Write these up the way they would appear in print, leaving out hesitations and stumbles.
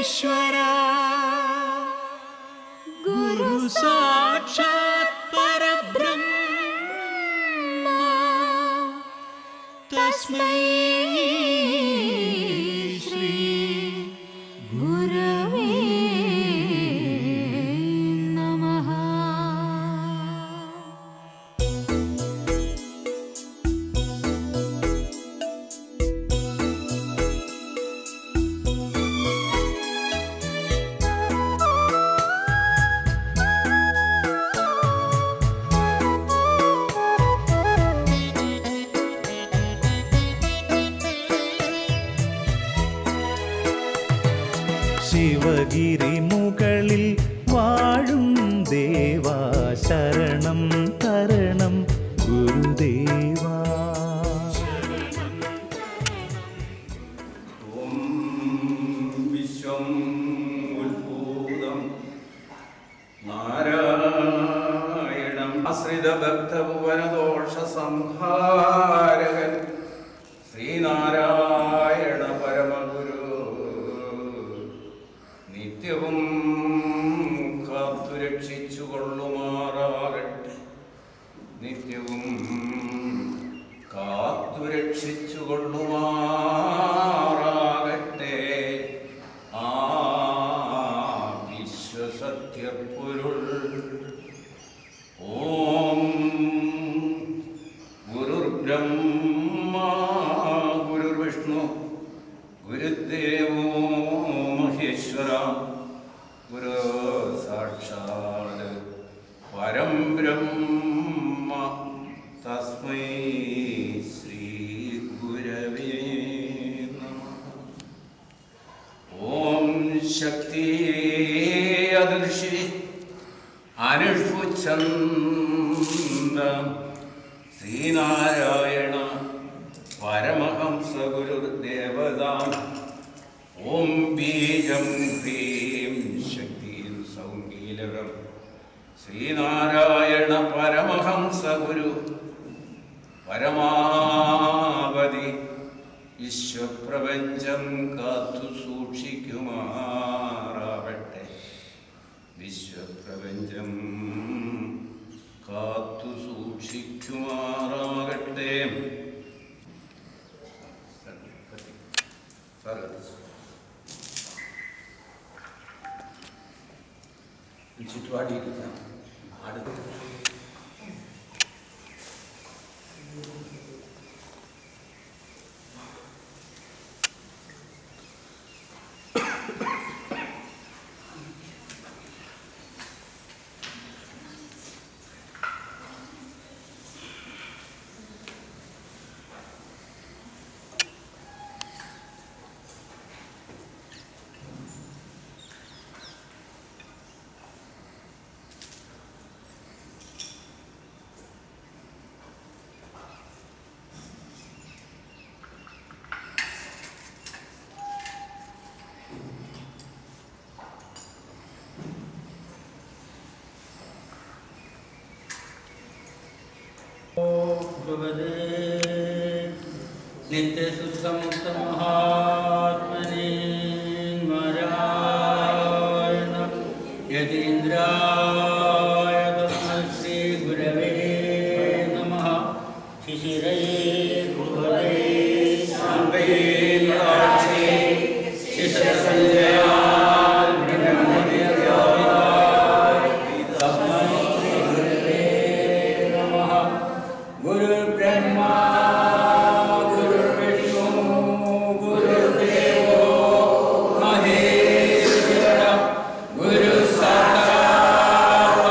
ईश्वरा गुरु साक्षात् परब्रह्म तस्मै श्री गुरवे नमः। ശിവഗിരി മുകളിൽ വാഴും ദേവാ ശരണം തരണം ഗുരുദേവാ. വിശ്വം ഉത്ഭൂതം നാരായണം ആശ്രിത ഭക്തഭുവനദോഷ സംഹാരകൻ ശ്രീനാരായണ പരമഗുരു നിത്യവും കാത്തുരക്ഷിച്ചു കൊള്ളുമാറാകട്ടെ, നിത്യവും കാത്തുരക്ഷിച്ചു കൊള്ളുമാറാകട്ടെ. ആ വിശ്വസത്യപ്പൊരുൾ ഓം ഗുരുർബ്രഹ്മ ഗുരുർവിഷ്ണു ഗുരുദേവോ മഹേശ്വര ഗുരു സാക്ഷാത് പരം ബ്രഹ്മ തസ്മൈ ശ്രീ ഗുരവേ നമഃ. ഓം ശക്തി അദൃശി അനുഷ്ഠുച്ഛന്ദ ശ്രീനാരായണ പരമഹംസ ഗുരുദേവത. ഓം ബീജം ഹ്രീം ശക്തിം സൗമീലകം ശ്രീനാരായണ പരമഹംസ ഗുരു പരമാവധി വിശ്വപ്രപഞ്ചം കാത്തു സൂക്ഷിക്കുമാറാവട്ടെ, വിശ്വപ്രപഞ്ചം കാത്തു സൂക്ഷിക്കുമാറാകട്ടെ. ചുറ്റുപാടിയിരിക്കാം അടുത്ത് नित्यशुद्ध मुक्त महात्मने नारायण यतीन्द्राय तस्मै श्री गुरवे नमः। शिशिरे भुवने शान्तये निराक्षे शिशिरसंजया साक्षात्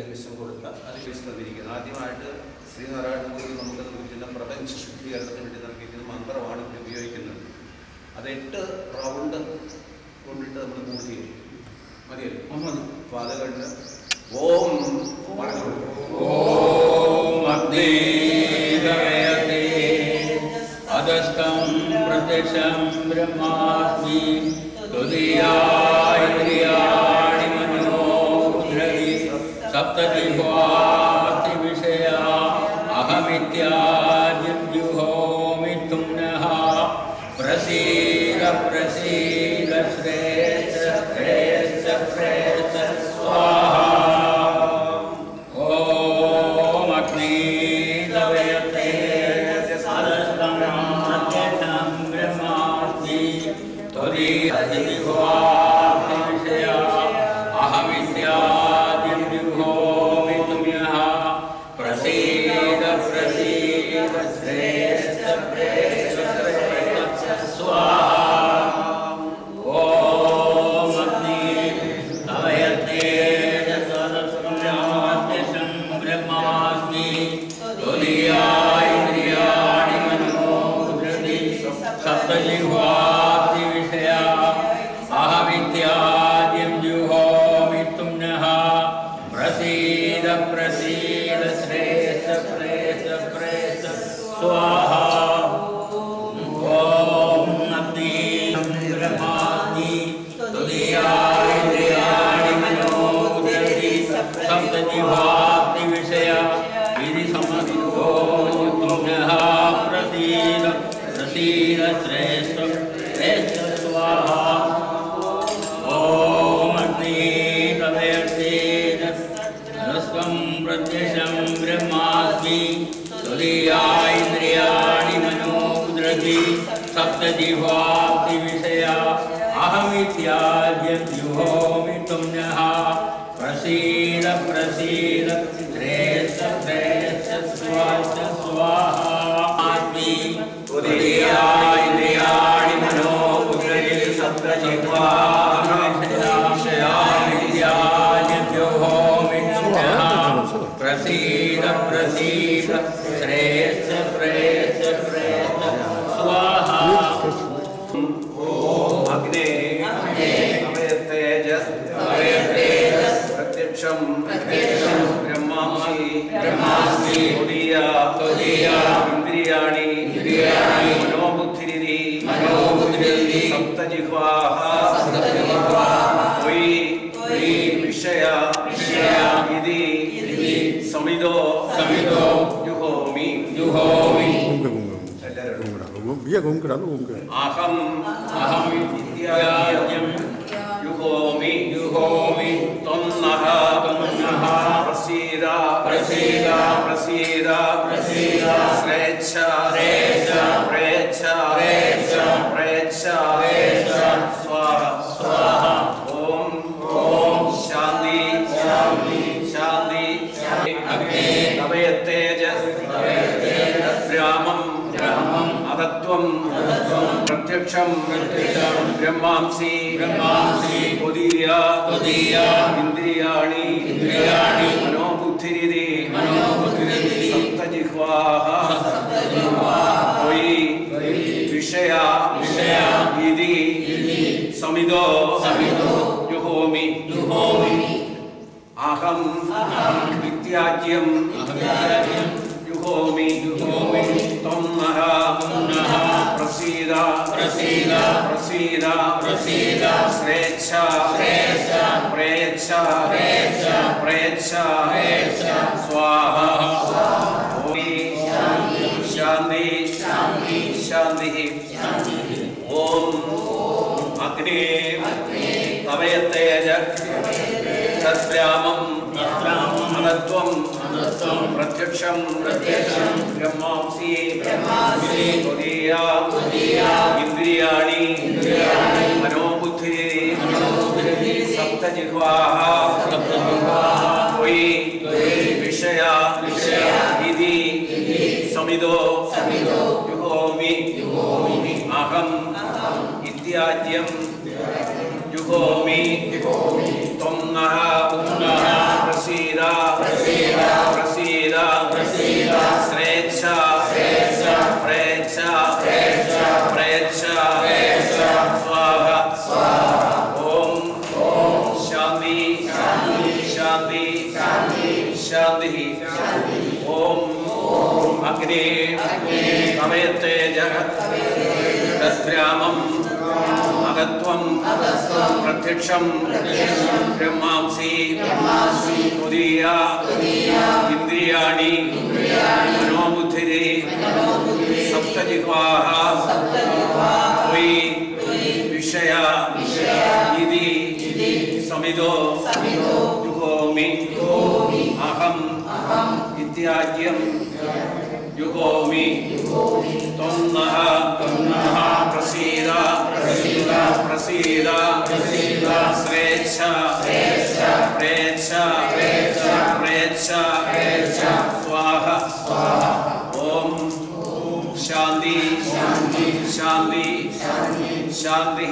കൈവശം കൊടുത്ത കൈവശം തന്നിരിക്കുന്നത്. ആദ്യമായിട്ട് ശ്രീനാരായണഗുരു നമുക്കത് കിട്ടുന്ന പ്രപഞ്ച ശുദ്ധീകരണത്തിന് വേണ്ടി നൽകിയിരിക്കുന്ന മന്ത്രമാണ് ഇവിടെ ഉപയോഗിക്കുന്നത്. അത് 8 റൗണ്ട് കൊണ്ടിട്ട് നമ്മൾ പൂർത്തി ചെയ്യും. മതിയല്ലോ? അപ്പോൾ അത് കണ്ട് ഓം അധസ്തം പ്രത്യക്ഷം ബ്രഹ്മാസ്മി തുരീയായി മനോദ്രവി സപ്തജിഹ്വാതി വിഷയ അഹമിത്യാദ്യം ജുഹോമി തുംനഃ പ്രസീദ പ്രസീദ ശ്രേഷ്ഠ ശ്രേഷ്ഠ ശ്രേഷ്ഠ സ്വാഹ. ഓം അഗ്നി തവയത്തെ അധസ്തം പ്രത്യക്ഷം ബ്രഹ്മാസ്മി തുരീയായി വിഷയ അഹമിത്യാദ്യം ജുഹോമി തുംനഃ പ്രസീദ പ്രസീദ ശ്രേഷ്ഠ ശ്രേഷ്ഠ ശ്രേഷ്ഠ സ്വാഹ. ഓം അഗ്നി തവയത്തെ സദസ്യം ബ്രഹ്മാസ്മി തുരീയായി മനോദ്രവി സപ്തജിഹ്വാതി വിഷയ അഹമിത്യാദ്യം ജുഹോമി തുംനഃ പ്രസീദ പ്രസീദ ശ്രേഷ്ഠ ശ്രേഷ്ഠ ശ്രേഷ്ഠ സ്വാഹ. ഓം അഗ്നി ബ്രഹ്മാഗ്നി തുരീയായി മനോദ്രവി സപ്തജിഹ്വാതി വിഷയ വിധി സമസ്തോ തുംനഃ പ്രസീദ പ്രസീദ ശ്രേഷ്ഠ ശ്രേഷ്ഠ സ്വാഹ. ഓം അഗ്നി തവയത്തെ അധസ്തം പ്രത്യക്ഷം ബ്രഹ്മാസ്മി തുരീയായി മനോദ്രവി സപ്തജിഹ്വാതി വിഷയ അഹമിത്യാദ്യം ജുഹോമി തുംനഃ പ്രസീദ പ്രസീദ ശ്രേഷ്ഠ ശ്രേഷ്ഠ സ്വാഹ സ്വാഹ. ആത്മീ തുരീയായി മനോദ്രവി സപ്തജിഹ്വാതി വിഷയ അഹമിത്യാദ്യം ജുഹോമി തുംനഃ പ്രസീദ പ്രസീദ ശ്രേഷ്ഠ ശ്രേഷ്ഠ ശ്രേഷ്ഠ സ്വാഹ. അഗ്നേ പ്രത്യക്ഷം ബ്രഹ്മാസ്മി ഇന്ദ്രിയാണി മനോബുദ്ധിരിതി സപ്തജിഹ്വാഃ വിഷയ ഇതി സമിതോ ജുഹോമി. അഹം ഇത്യാദ്യം ജുഹോമി ത്വന്നഃ പ്രസീദ പ്രസീദ പ്രസീദ പ്രസീദ ശ്രേച്ഛ ശ്രേച്ഛ പ്രേച്ഛ പ്രേച്ഛ പ്രേച്ഛ സ്വാഹ സ്വാഹ. ഓം ഓം ശാന്തി ശാന്തി ശാന്തി. അഗ്നി തവയത്തെ ബ്രാഹ്മം അദത്വം പ്രത്യക്ഷം ബ്രഹ്മാംസി ഇന്ദ്രിയാണി മനോബുദ്ധിരിതി സപ്തജിഹ്വാഃ വിഷയ ഇതി സമിതോ ജുഹോമി. അഹം വിത്യാജ്യം ജുഹോമി ത്വന്നഃ പ്രസീദ പ്രസീദ പ്രസീദ പ്രസീദ ശ്രേച്ഛ ശ്രേച്ഛ പ്രേച്ഛ പ്രേച്ഛ പ്രേച്ഛ സ്വാഹ. ശാന്തി ശാന്തി ശാന്തി. ഓം അഗ്നേ തവയത്തെ തദ്രാമം അനത്വം പ്രത്യക്ഷം ബ്രഹ്മാംസി ഇന്ദ്രിയാണി മനോബുദ്ധിരിതി സപ്തജിഹ്വാഃ വിഷയ ഇതി സമിതോ ജുഹോമി. അഹം ഇത്യാദ്യം ജുഹോമി ത്വന്നഃ പ്രസീദ ശാന്തി ശാന്തി ശാന്തി ഓം അഗ്നേ സമയത്തെ ജഗദ്ഗ്രാമം അകത്വം പ്രത്യക്ഷം ബ്രഹ്മാംസി തുരീയ ഇന്ദ്രിയാണി മനോബുദ്ധിരേ സപ്തജിഹ്വാഃ ത്വയി വിഷയ ഇതി സമിതോ ജുഹോമി അഹം ഇത്യാജ്യം ജുഹോമി ത്വം നഃ പ്രസീദ പ്രസീദ ശ്രേച്ഛ പ്രേച്ഛ പ്രേച്ഛ സ്വാഹ ഓം ശാന്തി ശാന്തി ശാന്തി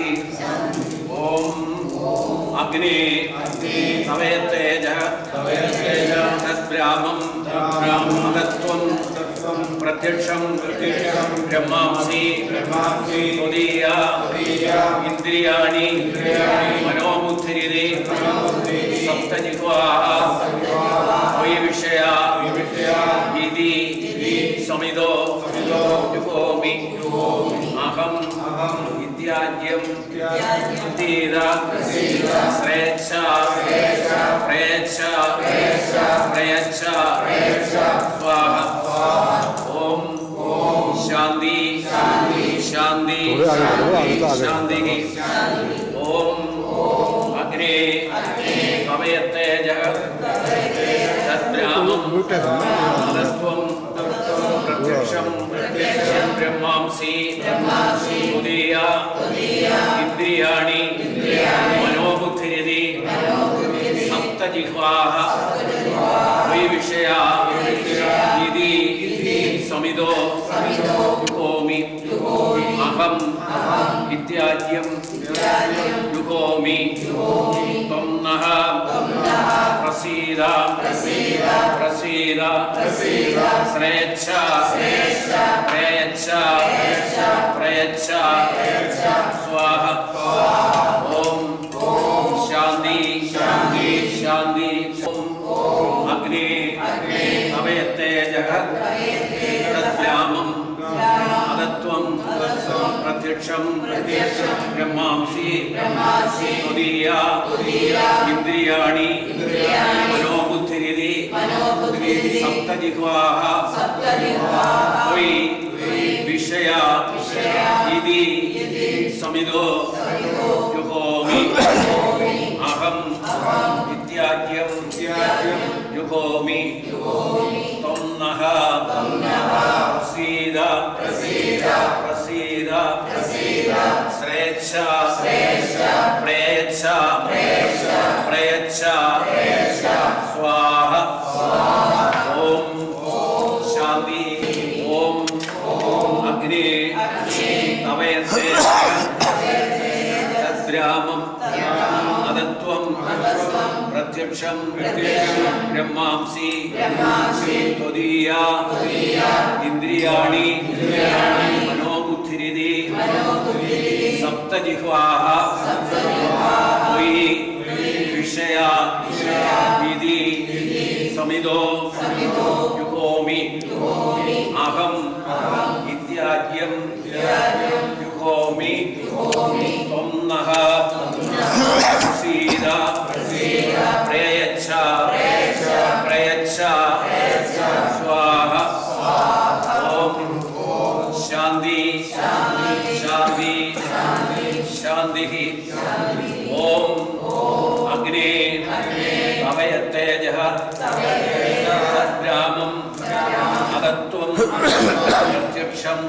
ഓം അഗ്നേ തവയത്തെ തദ്ബ്രാഹ്മം അകത്വം പ്രത്യക്ഷം ബ്രഹ്മാംസി തുരീയ ഇന്ദ്രിയാണി മനോബുദ്ധിരേ സപ്തജിഹ്വാഃ ത്വയി വിഷയ ഇതി സമിതോ ജുഹോമി അഹം ഇത്യാജ്യം പ്രസീദ ശ്രേച്ഛ പ്രേച്ഛ പ്രയച്ഛ സ്വാഹ ഓം ശാന്തി ശാന്തി ശാന്തി ഓം അഗ്നേ സമയത്തെ ജഗദ്ഗ്രാമം അകത്വം പ്രത്യക്ഷം ബ്രഹ്മാംസി തുരീയ ഇന്ദ്രിയാണി മനോബുദ്ധിരേ സപ്തജിഹ്വാഃ ത്വയി വിഷയ ഇതി സമിതോ ജുഹോമി അഹം ഇത്യാജ്യം ജുഹോമി ത്വം നഃ പ്രസീദ പ്രസീദ ശ്രേച്ഛ പ്രേച്ഛ പ്രയച്ഛ സ്വാഹ ഓം ശാന്തി ശാന്തി അഗ്നേ സമയത്തെ ജഗദ്ഗ്രാമം അകത്വം പ്രത്യക്ഷം ബ്രഹ്മാംസി തുരീയ ഇന്ദ്രിയാണി മനോബുദ്ധിരേ സപ്തജിഹ്വാഃ ത്വയി വിഷയ ഇതി സമിതോ ജുഹോമി അഹം ഇത്യാജ്യം ജുഹോമി ത്വം നഃ പ്രസീദ പ്രസീദ ശ്രേച്ഛ പ്രേച്ഛ പ്രയച്ഛ സ്വാഹ ഓം ശാന്തി ഓം അഗ്നേ തവയത്തെ തദ്ഗ്രാമം അകത്വം പ്രത്യക്ഷം ബ്രഹ്മാംസി തുരീയ ഇന്ദ്രിയാണി മനോബുദ്ധിരേ സപ്തജിഹ്വാഃ ത്വയി വിഷയ ഇതി സമിതോ ജുഹോമി അഹം ഇത്യാജ്യം ജുഹോമി ത്വം നഃ പ്രസീദ പ്രയച്ഛ പ്രയച്ഛ സ്വാഹ ഓം ശാന്തി ശാന്തി ശാന്തി ഓം അഗ്നേ തവയത്തെ ജഗദ്ഗ്രാമം അകത്വം പ്രത്യക്ഷം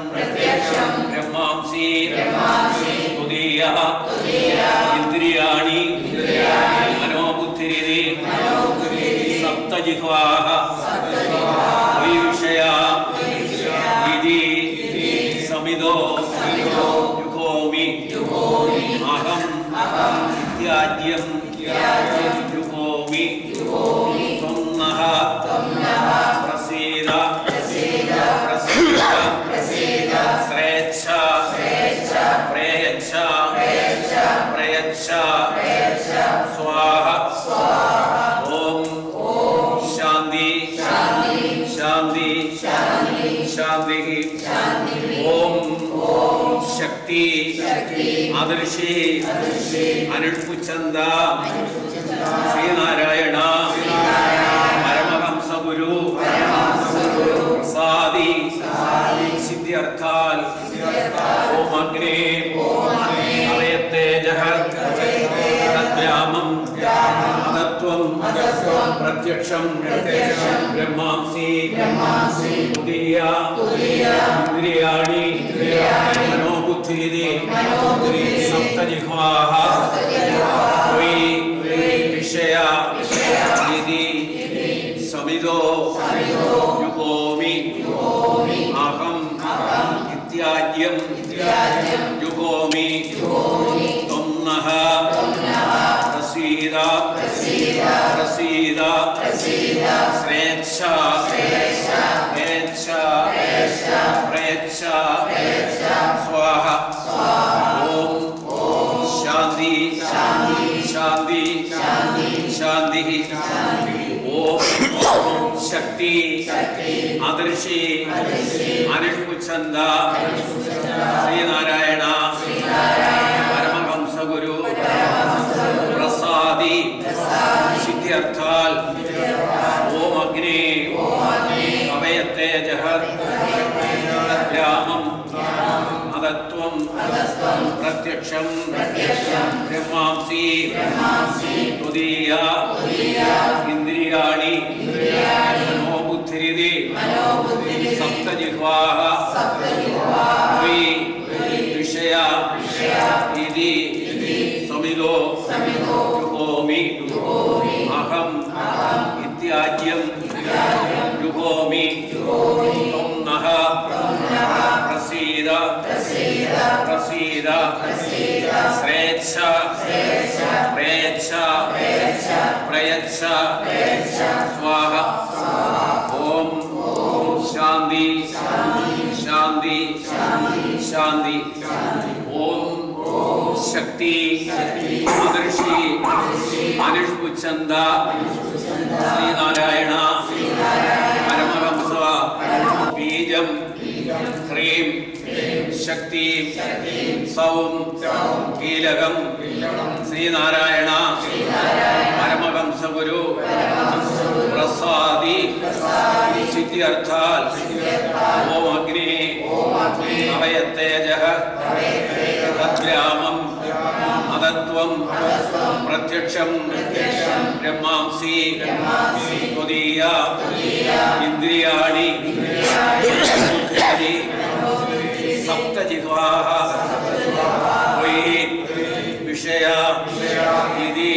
ബ്രഹ്മാംസി തുരീയ ഇന്ദ്രിയാണി മനോബുദ്ധിരേ സപ്തജിഹ്വാഃ ത്വയി വിഷയ ഇതി സമിതോ ജുഹോമി അഹം ഇത്യാജ്യം ജുഹോമി ത്വം നഃ പ്രസീദ പ്രസീദ ശ്രേച്ഛ പ്രേച്ഛ പ്രയച്ഛ സ്വാഹ ആദർശി അനിൽപുച്ചന്ത ശ്രീനാരായണ പരമഹംസ ഗുരു പ്രസാദി സിദ്ധ്യർത്ഥാൽ ഓം അഗ്നേ അവയത്തേജഃ തദ്രാമം തത്വം പ്രത്യക്ഷം ബ്രഹ്മാംസി തുരീയ ഇന്ദ്രിയാണി മനോബുദ്ധിരിതി സപ്തജിഹ്വാഃ വിഷയ ഇതി സമിതോ യുഗോമി അഹം ഇത്യാദ്യം യുഗോമി ത്വം നഃ പ്രസീദ പ്രസീദ ശ്രേച്ഛ പ്രയച്ഛ സ്വാഹ ഓം ശാന്തി ശാന്തി ശാന്തി ഓം ശക്തി ആദർശി അനിൽപുച്ഛന്ത ശ്രീനാരായണ പരമഹംസ ഗുരു പ്രസാദി സിദ്ധ്യർത്ഥാൽ ഓം അഗ്നേ അവയത്തേജഃ തദ്രാമം അതത്വം പ്രത്യക്ഷം ബ്രഹ്മാംസി തുരീയ ഇന്ദ്രിയാണി മനോബുദ്ധിരിതി സപ്തജിഹ്വാഃ വിഷയ ഇതി സമിതോ യുഗോമി അഹം ഇത്യാദ്യം യുഗോമി ത്വം നഃ പ്രസീദ പ്രസീദ ശ്രേച്ഛ പ്രയച്ഛ പ്രയച്ഛ സ്വാഹ ഓം ശാന്തി ശാന്തി ശാന്തി ഓം ശക്തി ആദർശി അനിൽപുച്ഛന്ത ശ്രീനാരായണ പരമഹംസ ബീജം ഹ്രീം ശക്തി സൗം കീലകം ശ്രീനാരായണ പരമഹംസ ഗുരു പ്രസാദി സിദ്ധ്യർത്ഥാൽ ഓം അഗ്നേ അവയത്തേജഃ തദ്രാമം അതത്വം പ്രത്യക്ഷം ബ്രഹ്മാംസി തുരീയ ഇന്ദ്രിയാണി സപ്തജിഹ്വാഃ വിഷയ ഇതി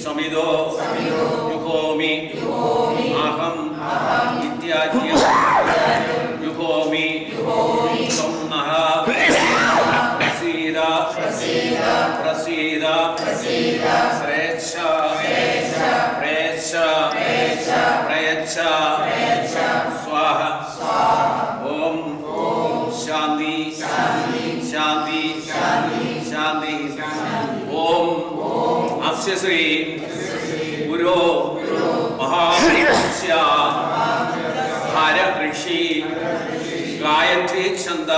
സമിതോ യുഗോമി അഹം ഇത്യാദ്യം യുഗോമി ത്വം നഃ പ്രസീദ പ്രസീദ ശ്രേച്ഛ പ്രയച്ഛ പ്രയച്ഛ സ്വാഹ ഓം ശാന്തി ശാന്തി ശാന്തി ഓം അസ്യ ശ്രീ ഗുരോ മഹാമന്ത്രസ്യ ഹര ഋഷി ഗായത്രി ഛന്ദ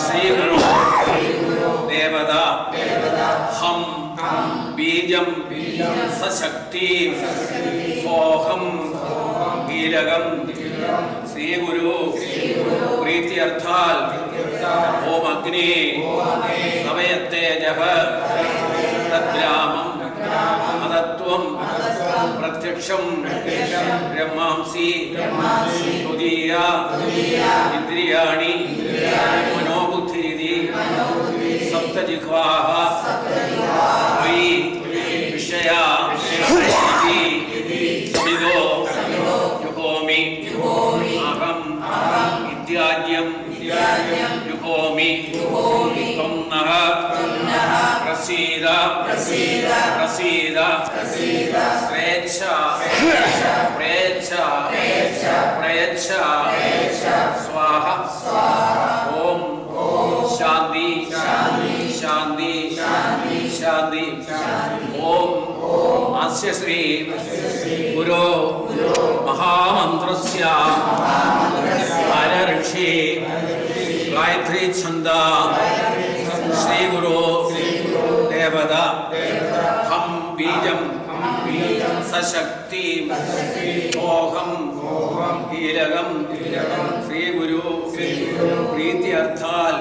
ശ്രീ ഗുരു ദേവത ഹം ബീജം സശക്തി സോഹം കീലകം ശ്രീ ഗുരു പ്രീത്യർത്ഥാൽ ഓം അഗ്നേ അവയത്തേജഃ തദ്രാമം അതത്വം പ്രത്യക്ഷം ബ്രഹ്മാംസി തുരീയ ഇന്ദ്രിയാണി മനോബുദ്ധിരിതി സപ്തജിഹ്വാഃ വിഷയ സമിതോ യുഗോമി അഹം ഇത്യാദ്യം യുഗോമി ത്വം നഃ പ്രസീദ പ്രസീദ ശ്രേച്ഛ പ്രയച്ഛ പ്രയച്ഛ സ്വാഹ ഓം ശാന്തി ശാന്തി ശാന്തി ഓം അസ്യ ശ്രീ ഗുരോ മഹാമന്ത്രസ്യ ഹര ഋഷി ഗായത്രി ഛന്ദ ദേവത ഹം ബീജം സശക്തി മോഹം കീലകം ശ്രീ ഗുരു പ്രീത്യർത്ഥാൽ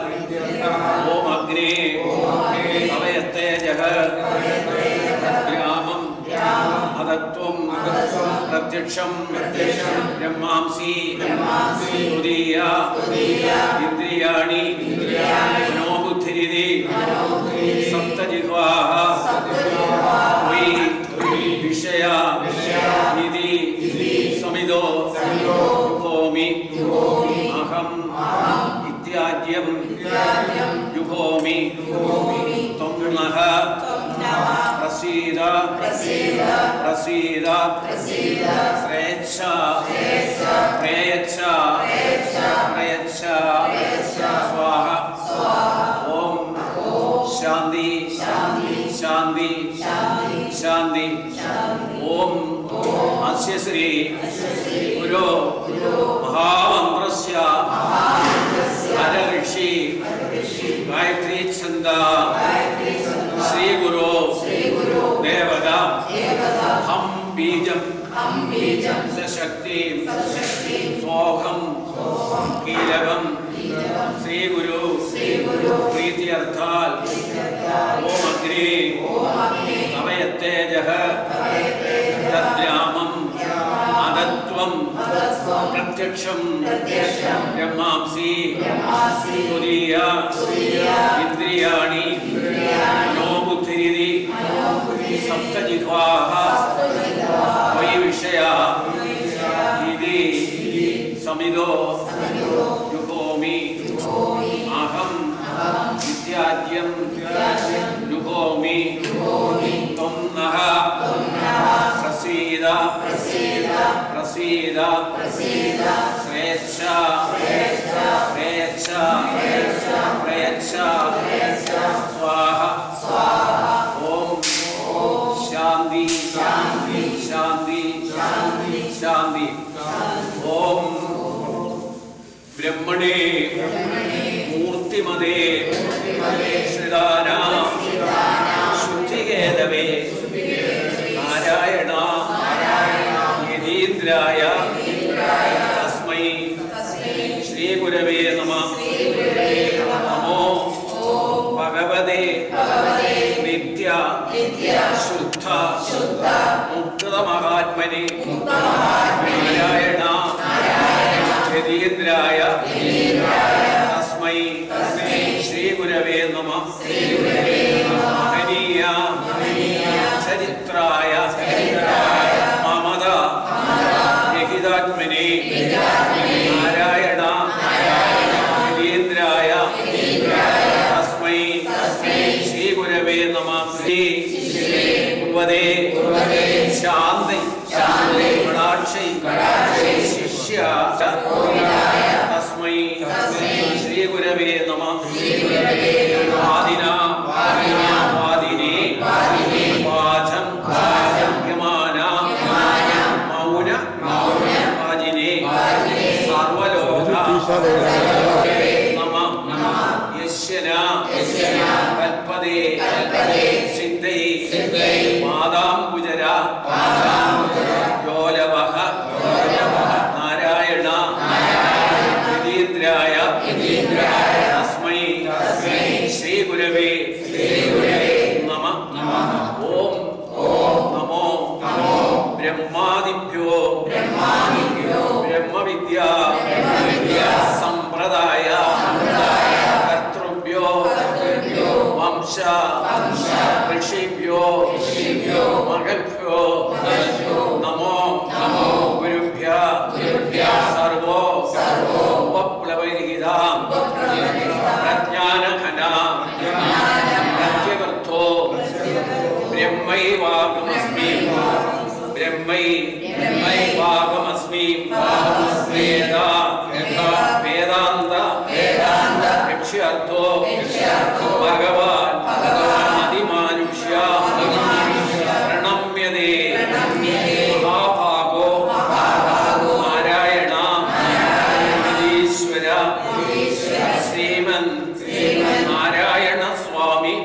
ഓം അഗ്നേ അവയത്തെ ജഹ ഗ്രാമം അദത്വം പ്രത്യക്ഷം ബ്രഹ്മാംസി തുദീയ ഇന്ദ്രിയാണി മനോബുദ്ധിരിതി സപ്തജിഹ്വാഃ വിഷയ നിധി സമിതോ ജുഹോമി അഹം ഇത്യാദ്യം ജുഹോമി ത്വം നഃ പ്രസീദ പ്രസീദ ശ്രേച്ഛ പ്രയച്ഛ പ്രയച്ഛ സ്വാഹ ഓം ശാന്തി ശാന്തി ശാന്തി ഓം അസ്യ ശ്രീ ഗുരു മഹാമന്ത്രസ്യ ഹര ഋഷി ഗായത്രി ഛന്ദ ശ്രീ ഗുരു ദേവത ഹം ബീജം സശക്തി സോഹം കീലകം ശ്രീ ഗുരു പ്രീത്യർത്ഥാൽ ഓം അഗ്നേ അവയത്തെ ജഹ തദ്രാമം അദത്വം പ്രത്യക്ഷം ബ്രഹ്മാംസി തുദീയ ഇന്ദ്രിയാണി മനോബുദ്ധിരിതി സപ്തജിഹ്വാഃ വൈ വിഷയ ഇതി സമിതോ ജുഹോമി അഹം ഇത്യാദ്യം ജുഹോമി ത്വം നഃ പ്രസീദ പ്രസീദ ശ്രേച്ഛ പ്രയച്ഛ പ്രയച്ഛ സ്വാഹ ഓം ശാന്തി ശാന്തി ശാന്തി ഓം ബ്രഹ്മണേ മൂർത്തിമതേ ശ്രിതാന ശുദ്ധികേതവേ നാരായണ യതീന്ദ്രായ തസ്മൈ ശ്രീ ഗുരവേ നമഃ നമോ ഭഗവതേ നിത്യ ശുദ്ധ മുക്തമഹാത്മനെ നാരായണ യതീന്ദ്രായ തസ്മൈ ശ്രീ ഗുരവേ നമഃ മഹനീയ ചരിത്രായ മമത രഹിതാത്മനെ നാരായണ യതീന്ദ്രായ തസ്മൈ ശ്രീ ഗുരവേ നമഃ ശ്രീ കുർവദേ ശാന്തി കടാക്ഷൈ ശിഷ്യ തസ്മൈ ശ്രീ ഗുരവേ നമഃ വാദിനാ വാദിനേ വാചം യമാന മൗന വാജിനേ സർവലോക നമഃ യശ്യനാ കൽപദേ സിദ്ധൈ മാതാംബുജര യോലവഃ നാരായണ യതീന്ദ്രായ തസ്മൈ ശ്രീ ഗുരവേ നമഃ ഓം നമോ ബ്രഹ്മാദിഭ്യോ ബ്രഹ്മവിദ്യാ സമ്പ്രദായ കർത്തൃഭ്യോ വംശ ഋഷിഭ്യോ മഹദ്ഭ്യോ നമോ ഗുരുഭ്യഃ സർവോ ഉപപ്ലവൈർഹിതാ പ്രജ്ഞാനഘന പ്രത്യവർത്ഥോ ബ്രഹ്മൈവാഗമസ്മി ബ്രഹ്മൈവാഗമസ്മി വേദാന്ത ലക്ഷ്യാർത്ഥോ ഭഗവാൻ അതിമാനുഷ്യ പ്രണമ്യതേ മഹാഭാഗോ നാരായണ യതീശ്വര ശ്രീമൻ നാരായണ സ്വാമി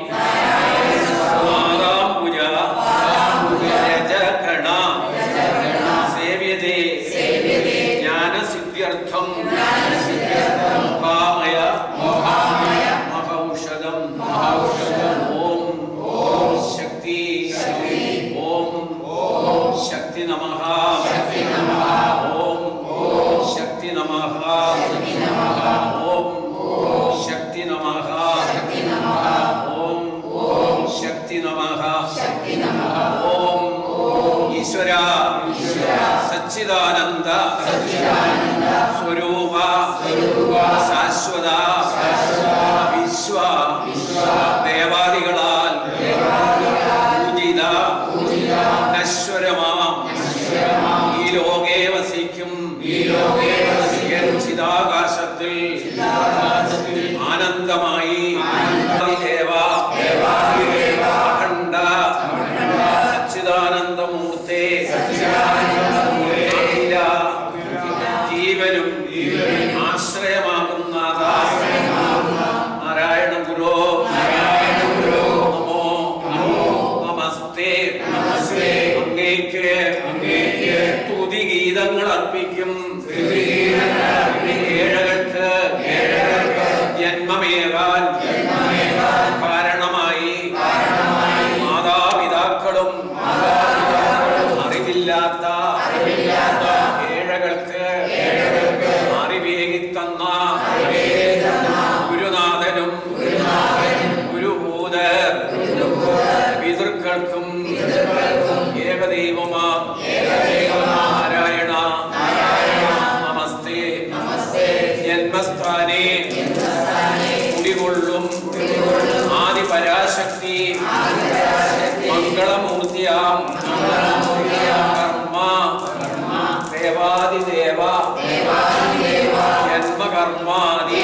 ഈശ്വര സച്ചിദാനന്ദ സ്വരൂപ ശാശ്വത വിശ്വ ദേവാദികളാൽ പൂജിത നശ്വരമാം ഈ ലോകേ വസിക്കും ചിദാകാശത്തിൽ ആനന്ദമായി അഖണ്ഡ സച്ചിദാനന്ദമൂർത്തേ ജീവനും ആശ്രയമാകുന്ന നാരായണ ഗുരോ നമോ നമസ്തേ അങ്ങേക്ക് സ്തുതിഗീതങ്ങൾ അർപ്പിക്കും ഏഴകൾക്ക് ജന്മമേകാൻ കാരണമായി മാതാപിതാക്കളും അറിവില്ലാത്ത ഏഴകൾക്ക് അറിവേകി തന്ന ഗുരുനാഥനും ഗുരുഭൂത പിതൃക്കൾക്കും ഏകദൈവമാ നാരായണ നമസ്തേ ജന്മസ്ഥാനേ കുടികൊള്ളും ആദിപരാശക്തി മംഗളമൂർത്തിയാം കർമ്മ ദേവാദിദേവ ജന്മകർമാദി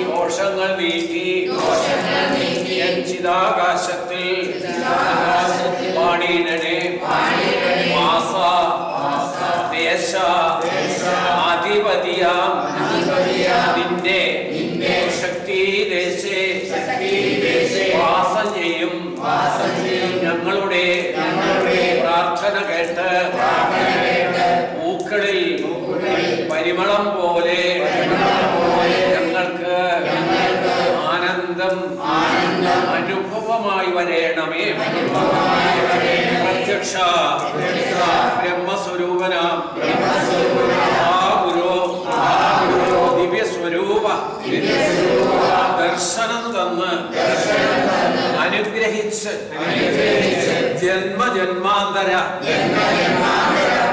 ദോഷങ്ങൾ നീക്കി ചിദാകാശത്തിൽ പാണീനനെ വാസ ദേശ അധിപതിയാം നിന്റെ ശക്തി ദേശേ വാസം ചെയ്യും ഞങ്ങളുടെ പ്രാർത്ഥന കേട്ട് പൂക്കളിൽ പരിമളം പോലെ ഞങ്ങൾക്ക് ആനന്ദം അനുഭവമായി വരേണമേ പ്രത്യക്ഷ ബ്രഹ്മസ്വരൂപനാം ഗുരു ദിവ്യസ്വരൂപ ദർശനം തന്ന് അനുഗ്രഹിച്ച് ജന്മജന്മാന്തര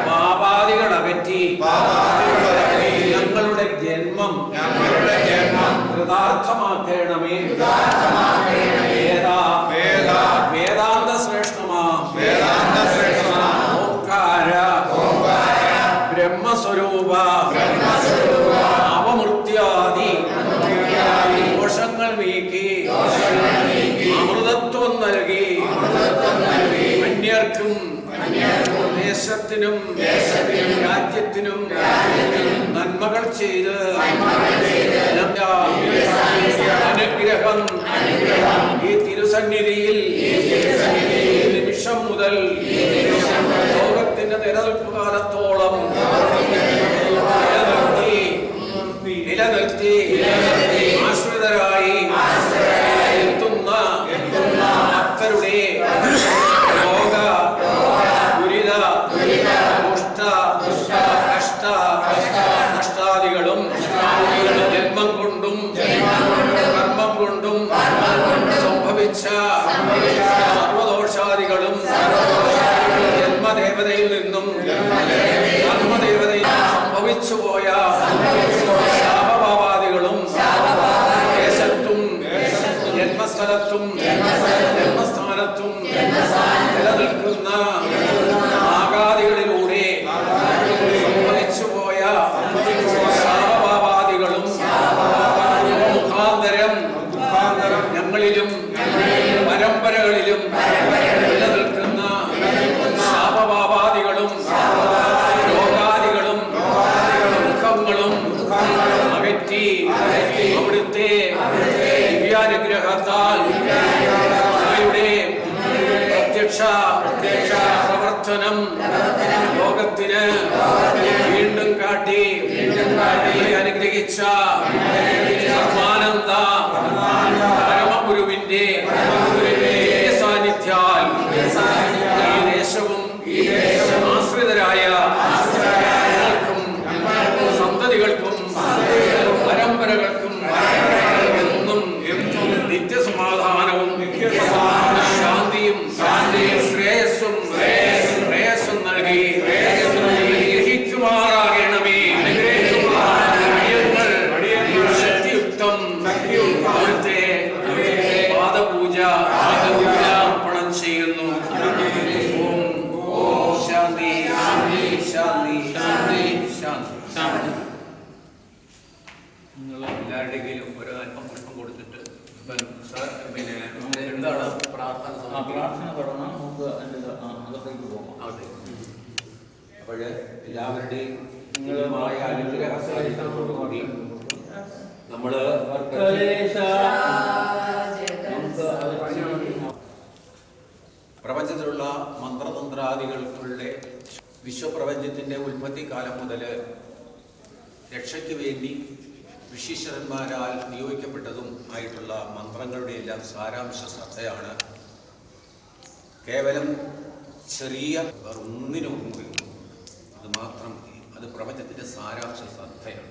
പാപാദികൾ അകറ്റി ഞങ്ങളുടെ ജന്മം കൃതാർത്ഥമാക്കണമേ വേദാന്ത ശ്രേഷ്ഠമാ ഓംകാര ബ്രഹ്മസ്വരൂപ അവമൃത്യാദി ദോഷങ്ങൾ നീക്കി അമൃതത്വം നൽകി അന്യർക്കും ദേശത്തിനും രാജ്യത്തിനും നന്മകൾ ചെയ്ത് അനുഗ്രഹം ഈ തിരുസന്നിധിയിൽ നിമിഷം മുതൽ ലോകത്തിന്റെ നിലനിൽപ്പ് കാലത്തോളം നിലനിർത്തി ആശ്രിതരായി എത്തുന്ന ഭക്തരുടെ രോഗ ദുരിത ദുഷ്ട കഷ്ട നഷ്ടാദികളും ജന്മം കൊണ്ടും കർമ്മം കൊണ്ടും സംഭവിച്ച സർവദോഷാദികളും ജന്മദേവതയിൽ നിന്നും കർമ്മദേവതയിൽ സംഭവിച്ചു പോയ ശാപപാപാദികളും ദേശത്തും ജന്മസ്ഥലത്തും ജന്മസ്ഥാനത്തും നിലനിൽക്കുന്ന ആഘാതികളിലൂടെ സംഭവിച്ചു പോയ ശാപപാപാദികളും മുഖാന്തരം ഞങ്ങളിലും പരമ്പരകളിലും നിലനിൽക്കുന്ന ശാപപാപാദികളും രോഗാദികളും ദുഃഖങ്ങളും അകറ്റി അവിടുത്തെ ദിവ്യാനുഗ്രഹത്താൽ അങ്ങയുടെ പ്രത്യക്ഷ പ്രവർത്തനം ലോകത്തിന് വീണ്ടും കാട്ടി അനുഗ്രഹിച്ച ധർമാനന്ദ പരമഗുരുവിന്റെ സാന്നിധ്യാൽ ഈ ദേശവും ആശ്രിതരായ സന്തതികൾക്കും പരമ്പരകൾക്കും എന്നും നിത്യസമാധാനവും ശാന്തിയും ശ്രേയസ്സും പ്രാർത്ഥന തുടങ്ങാം. നമുക്ക് അകത്തേക്ക് പോകാം. അതെ. അപ്പോൾ എല്ലാവരുടെയും നിങ്ങളുമായ അനുഗ്രഹ സാന്നിധ്യത്തോടുകൂടി നമ്മൾ പ്രപഞ്ചത്തിലുള്ള മന്ത്രതന്ത്രാദികളുടെ വിശ്വപ്രപഞ്ചത്തിൻ്റെ ഉൽപ്പത്തി കാലം മുതൽ രക്ഷയ്ക്ക് വേണ്ടി ഋഷീശ്വരന്മാരാൽ നിയോഗിക്കപ്പെട്ടതും ആയിട്ടുള്ള മന്ത്രങ്ങളുടെ എല്ലാം സാരാംശ ശ്രദ്ധയാണ്. കേവലം ചെറിയ ഒന്നിനും അത് മാത്രം അത് പ്രപഞ്ചത്തിൻ്റെ സാരാംശ ശ്രദ്ധയാണ്.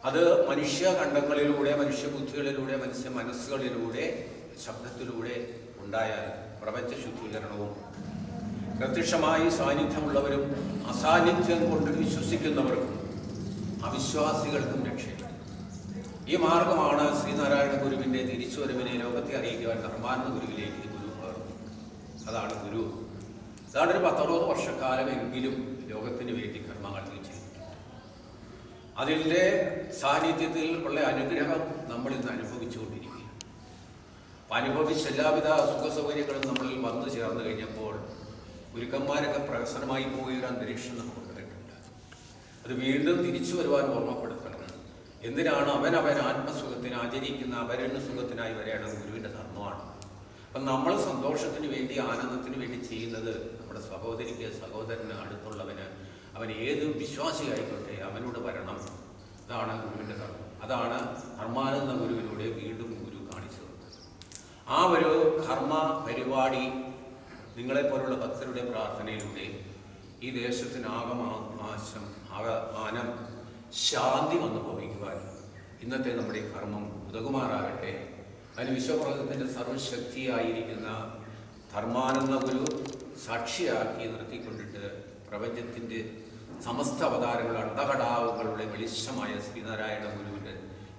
അത് മനുഷ്യ കണ്ഠങ്ങളിലൂടെ, മനുഷ്യബുദ്ധികളിലൂടെ, മനുഷ്യ മനസ്സുകളിലൂടെ, ശബ്ദത്തിലൂടെ ഉണ്ടായ പ്രപഞ്ച ശുദ്ധീകരണവും പ്രത്യക്ഷമായി സാന്നിധ്യമുള്ളവരും അസാന്നിധ്യം കൊണ്ട് വിശ്വസിക്കുന്നവർക്കും അവിശ്വാസികൾക്കും രക്ഷയുണ്ട്. ഈ മാർഗമാണ് ശ്രീനാരായണ ഗുരുവിൻ്റെ തിരിച്ചുവരവിനെ ലോകത്തെ അറിയിക്കുവാൻ ധർമാനന്ദ ഗുരുവിലേക്ക് ഗുരു പകർന്നു. അതാണ് ഗുരു. അതാണ് ഒരു 10-60 വർഷക്കാലമെങ്കിലും ലോകത്തിന് വേണ്ടി കർമ്മങ്ങൾ ചെയ്തു. അതിൻ്റെ സാന്നിധ്യത്തിൽ ഉള്ള അനുഗ്രഹം നമ്മൾ ഇന്ന് അനുഭവിച്ചുകൊണ്ടിരിക്കുകയാണ്. അനുഭവിച്ച എല്ലാവിധ സുഖസൗകര്യങ്ങളും നമ്മളിൽ വന്നു ചേർന്ന് കഴിഞ്ഞപ്പോൾ ഗുരുക്കന്മാരൊക്കെ പ്രഹസനമായി പോയൊരു അന്തരീക്ഷം നമുക്ക് ഉണ്ടായിട്ടുണ്ട്. അത് വീണ്ടും തിരിച്ചു വരുവാൻ ഓർമ്മപ്പെടുത്തണം. എന്തിനാണ് അവൻ ആത്മസുഖത്തിന് ആചരിക്കുന്ന അവരന് സുഖത്തിനായി വരെയാണ് ഗുരുവിൻ്റെ ധർമ്മമാണ്. അപ്പം നമ്മൾ സന്തോഷത്തിന് വേണ്ടി, ആനന്ദത്തിന് വേണ്ടി ചെയ്യുന്നത് നമ്മുടെ സഹോദരിക്ക്, സഹോദരന്, അടുത്തുള്ളവന്, അവൻ ഏത് വിശ്വാസിയായിക്കോട്ടെ അവനോട് വരണം. അതാണ് ഗുരുവിൻ്റെ ധർമ്മം. അതാണ് ധർമാനന്ദ ഗുരുവിലൂടെ വീണ്ടും ഗുരു കാണിച്ചു തന്നത്. ആ ഒരു കർമ്മ പരിപാടി നിങ്ങളെപ്പോലുള്ള ഭക്തരുടെ പ്രാർത്ഥനയിലൂടെ ഈ ദേശത്തിനാകമാനം ശാന്തി വന്നു ഭവിക്കുവാൻ ഇന്നത്തെ നമ്മുടെ ഈ കർമ്മം ഉതകുമാറാകട്ടെ. അതിന് വിശ്വപ്രപഞ്ചത്തിൻ്റെ സർവശക്തിയായിരിക്കുന്ന ധർമാനന്ദ ഗുരു സാക്ഷിയാക്കി നിർത്തിക്കൊണ്ടിട്ട് പ്രപഞ്ചത്തിൻ്റെ സമസ്ത അവതാരങ്ങൾ, അണ്ടകടാവുകളുടെ വെളിച്ചമായ ശ്രീനാരായണ ഗുരുവിൻ്റെ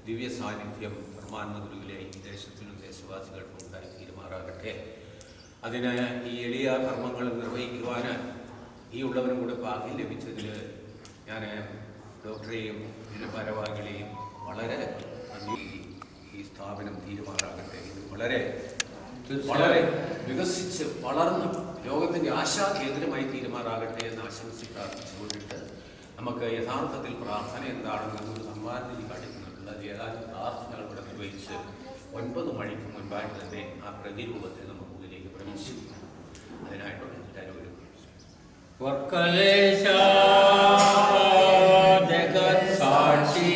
ദിവ്യ സാന്നിധ്യം ധർമാനന്ദ ഗുരുവിലെ ഈ ദേശത്തിനും ദേശവാസികൾക്കും ഉണ്ടായി തീരുമാറാകട്ടെ. അതിന് ഈ എളിയ കർമ്മങ്ങൾ നിർവഹിക്കുവാൻ ഈ ഉള്ളവരും കൂടെ ഭാഗ്യം ലഭിച്ചതിൽ ഞാൻ ഡോക്ടറെയും ഇതിൻ്റെ ഭാരവാഹികളെയും വളരെ നന്ദി. ഈ സ്ഥാപനം തീരുമാറാകട്ടെ. ഇത് വളരെ വളരെ വികസിച്ച് വളർന്ന് ലോകത്തിൻ്റെ ആശാകേന്ദ്രമായി തീരുമാറാകട്ടെ എന്ന് ആശംസിച്ച് പ്രാർത്ഥിച്ചുകൊണ്ടിട്ട് നമുക്ക് യഥാർത്ഥത്തിൽ പ്രാർത്ഥന എന്താണെന്ന് ഒരു സമ്മാനത്തിൽ കാണിക്കുന്നുണ്ട്. അത് ഏതാനും പ്രാർത്ഥനകൾ കൂടെ നിർവഹിച്ച് 9 മണിക്ക് മുൻപായിട്ട് തന്നെ ആ പ്രതിരൂപത്തിൽ നമുക്ക് ഇതിലേക്ക് പ്രവേശിക്കും. അതിനായിട്ടുള്ള എല്ലാവരും ജഗത് സാക്ഷി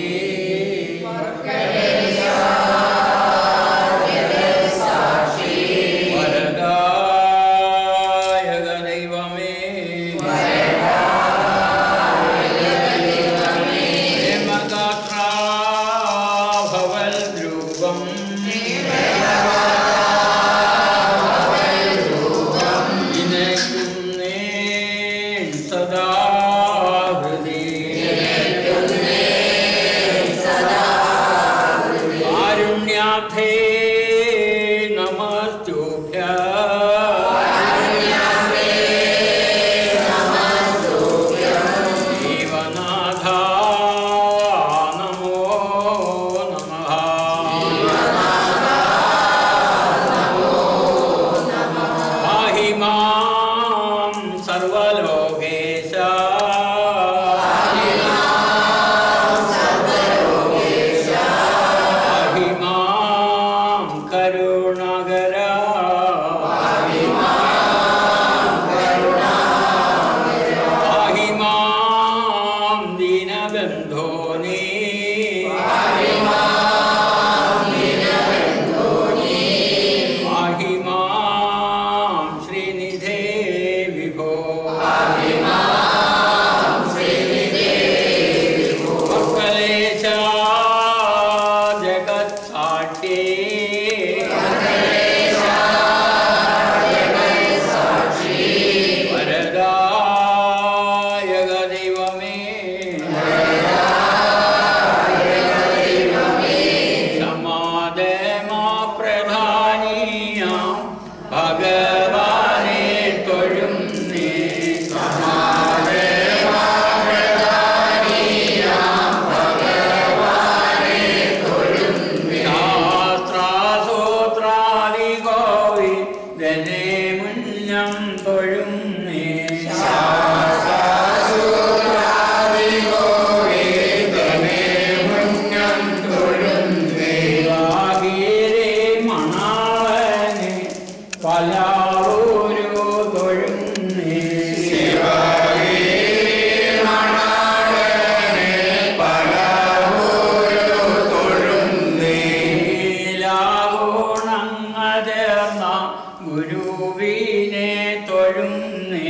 Amen. മുന്നം തൊഴുന്നേ വാഗീരേ മണാളനെ പലാവൂരു തൊഴുന്നേ ചേർന്ന ഗുരുവിനെ തൊഴുന്നേ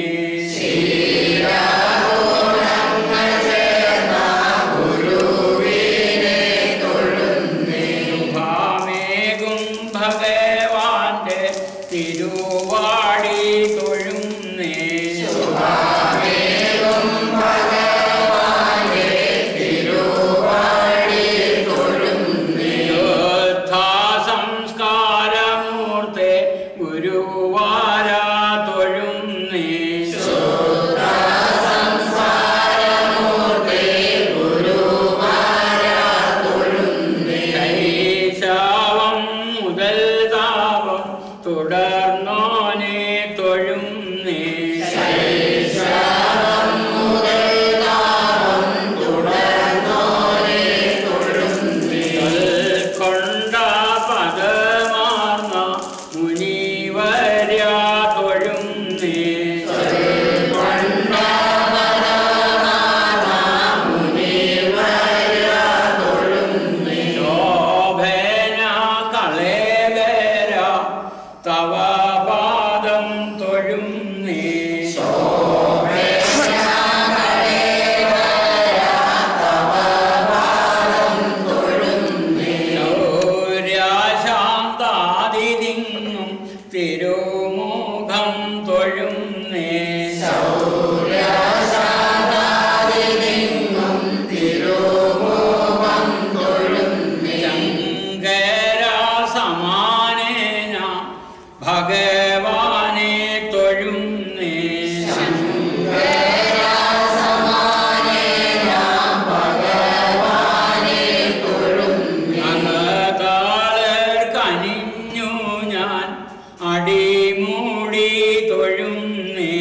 ശുഭാമേകും ഭഗവാന്റെ തിരുവാടി തൊഴുന്നേ സംസ്കാരമൂർത്തെ ഗുരുവാര തൊഴുന്നേ ശൈശവം മുതൽ താപം തുടർന്നോനെ തൊഴുന്നേ കൊണ്ട പദമാർന്ന മുനിവര്യ തൊഴുന്നേ ശോഭന കളേവര തവ പാദം തൊഴുന്നേ ശൗര്യശാന്താതിരിങ്ങും തിരുമുഖം തൊഴുന്നേ ശങ്കര സമാനേന ഭഗവാനെ തൊഴുന്നേ അകതാളർ കനിഞ്ഞു ഞാൻ അടിമൂടി തൊഴുന്നേ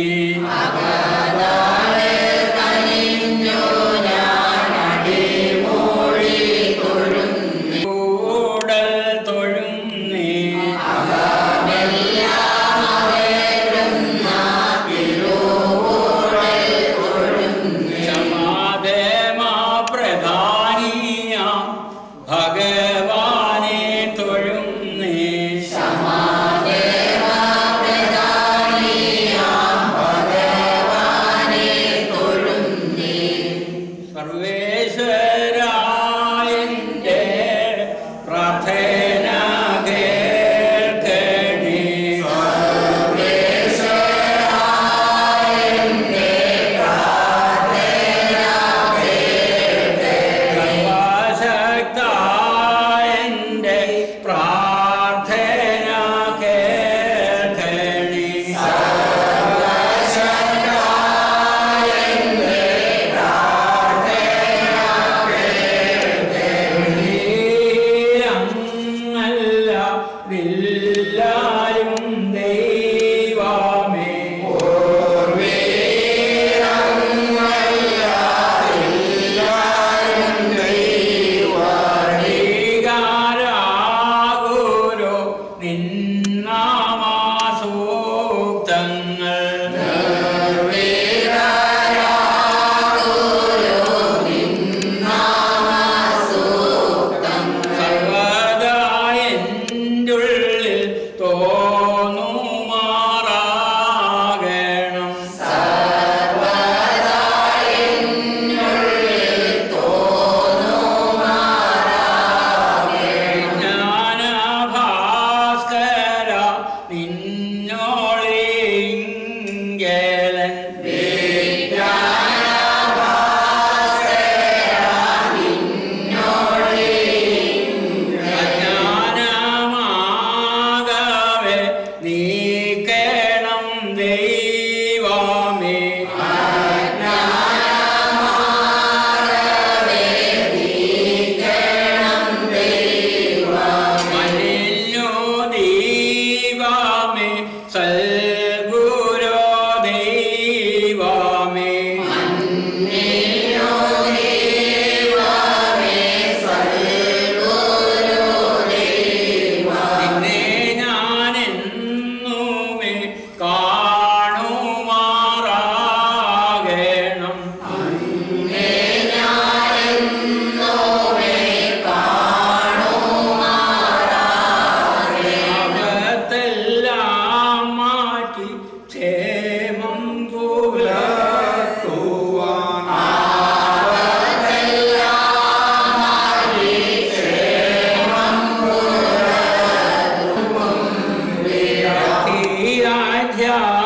ക്ഷേമം പുലർത്തുവാൻ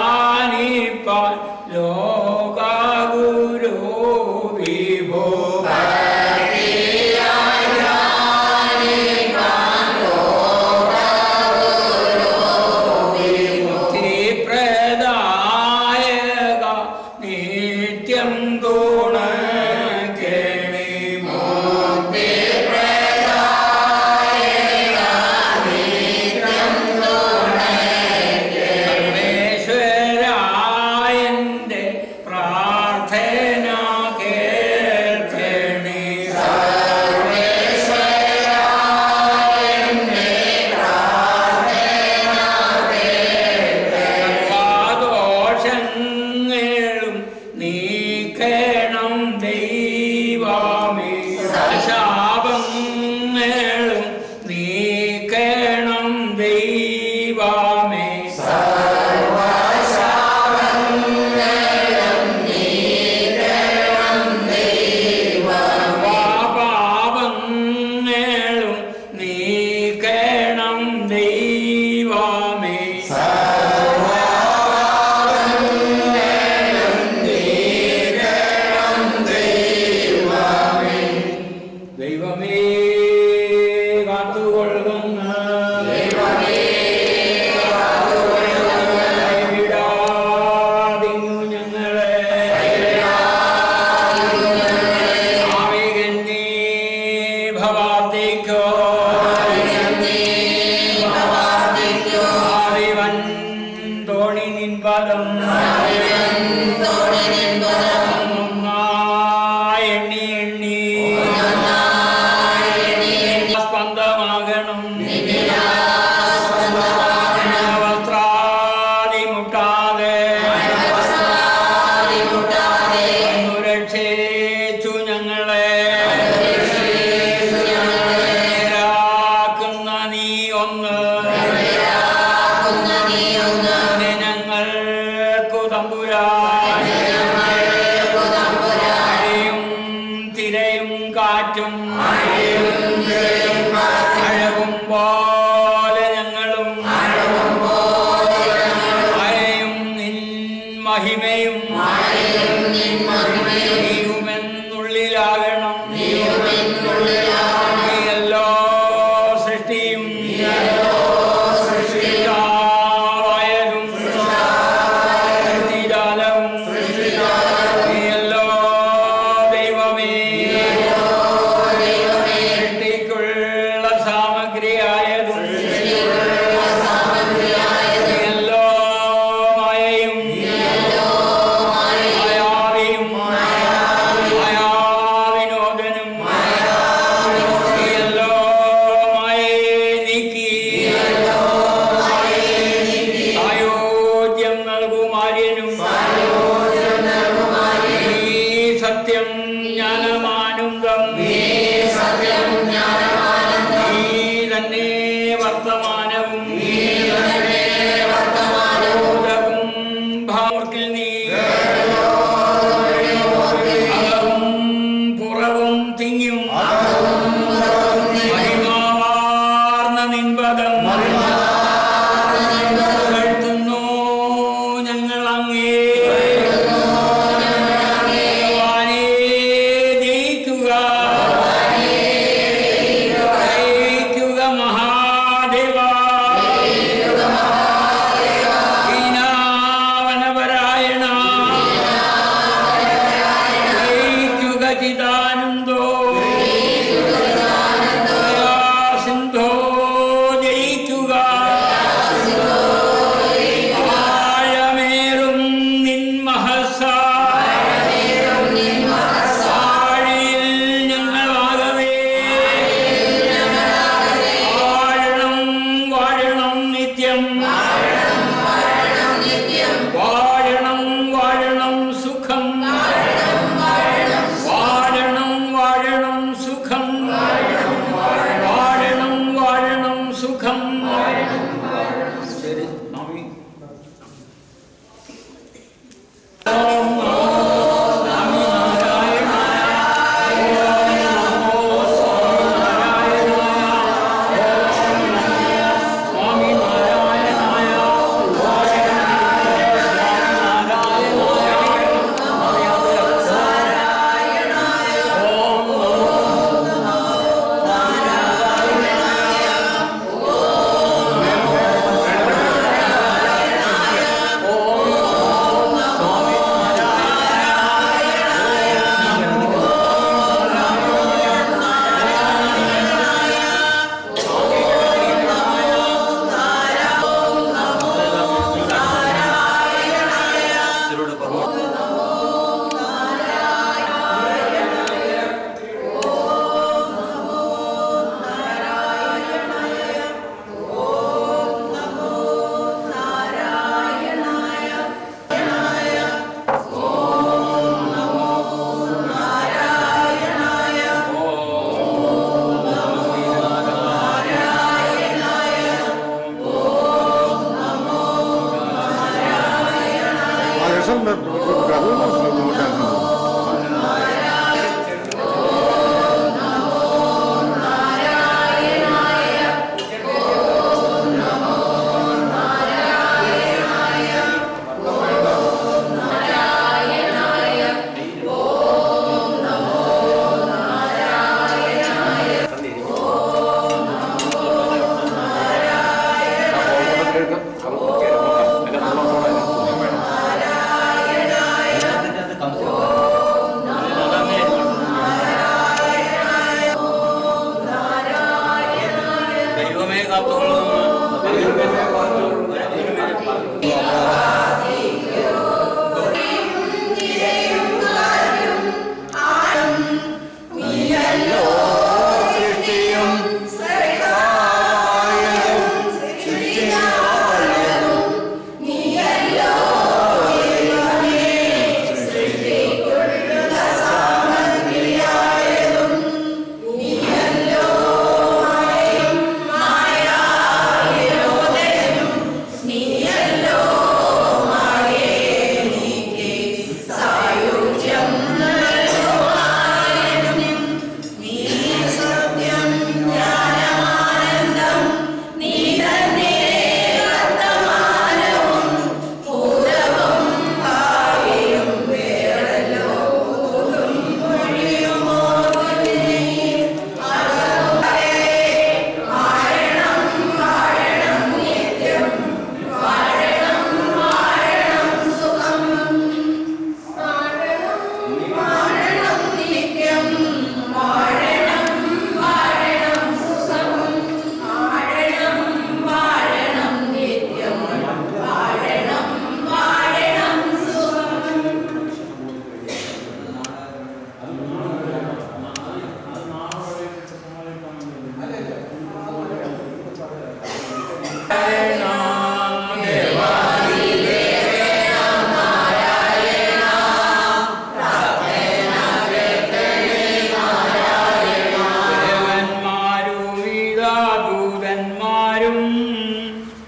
ധ്യാനിപ്പാൻ ലോകഗുരു വിഭോ പ്രദായക നിത്യം ഗുണകേണി സർവേശ്വരായന്റെ പ്രാർത്ഥന കേൾക്കണി സർവദോഷങ്ങളും നീക്കണം ദൈവമേ ശാപങ്ങളും നീക്കണം ദൈവമേ പാപങ്ങളും നീക്കണം ദൈവമേ ദൈവമേ കാത്തുകൊള്ളുന്ന കൈവിടാതിങ്ങു ഞങ്ങളെ ആവികന്യേ ഭവാബ്ദിക്കോ ആവിവൻ തോണി നിൻപദം എണ്ണി എണ്ണി സ്പന്ദമാകണം വസ്ത്രാദി മുട്ടാതെ രക്ഷിച്ചു ഞങ്ങളെ നേരാക്കുന്ന നീ ഒന്ന് ഞങ്ങൾക്കു തമ്പുരാൻ മഴയും തിരയും കാറ്റും അഴകും പോലെ ഞങ്ങളും മഴയും നിൻ മഹിമയും നീയുമെന്നുള്ളിലാകണം നീയല്ലോ സൃഷ്ടിയും സൃഷ്ടിതാവായതും സൃഷ്ടിജാലവും നീയല്ലോ ദൈവമേ സൃഷ്ടിക്കുള്ള സാമഗ്രിയായതും നീയല്ലോ മായയും മായാവിയും മായാവിനോദനും നീയല്ലോ മായയെ നീക്കി സായോജ്യം നൽകുമാര്യനും നീ സത്യം ജ്ഞാനമാനുഗം നീ തന്നെ വർത്തമാനവും ഭൂതവും ഭാവർക്കിൽ നീ അകവും പുറവും തിങ്ങിയും മഹിമാവാർന്ന നിൻപദം പുകഴ്ത്തുന്നു ഞങ്ങൾ അങ്ങേ ഭഗവാനേ, ജയിക്കുക ജയിക്കുക മഹാദേവ ദീനാവനപരായണ ജയിക്കുക ചിദാനന്ദോ സിന്ധോ ജയിക്കുക ആഴമേറും Samba Gahuma Slobodan. ദൈവമേ കാത്തുകൊള്ളുന്നു.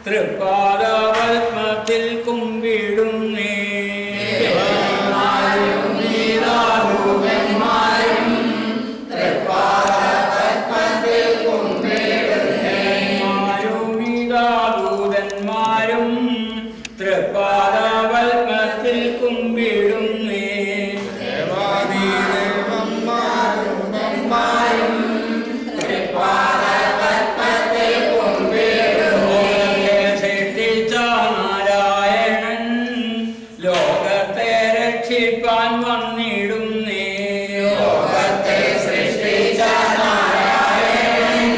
തൃപ്പാദപത്മത്തിൽ കുമ്പിടുന്നേ. ദൂതന്മാരും തൃപ്പാദപത്മത്തിൽ കുമ്പിടുന്നേ. ലോകത്തെ രക്ഷിപ്പാൻ വന്നിടുന്നേ. ലോകത്തെ സൃഷ്ടിച്ച നാരായണൻ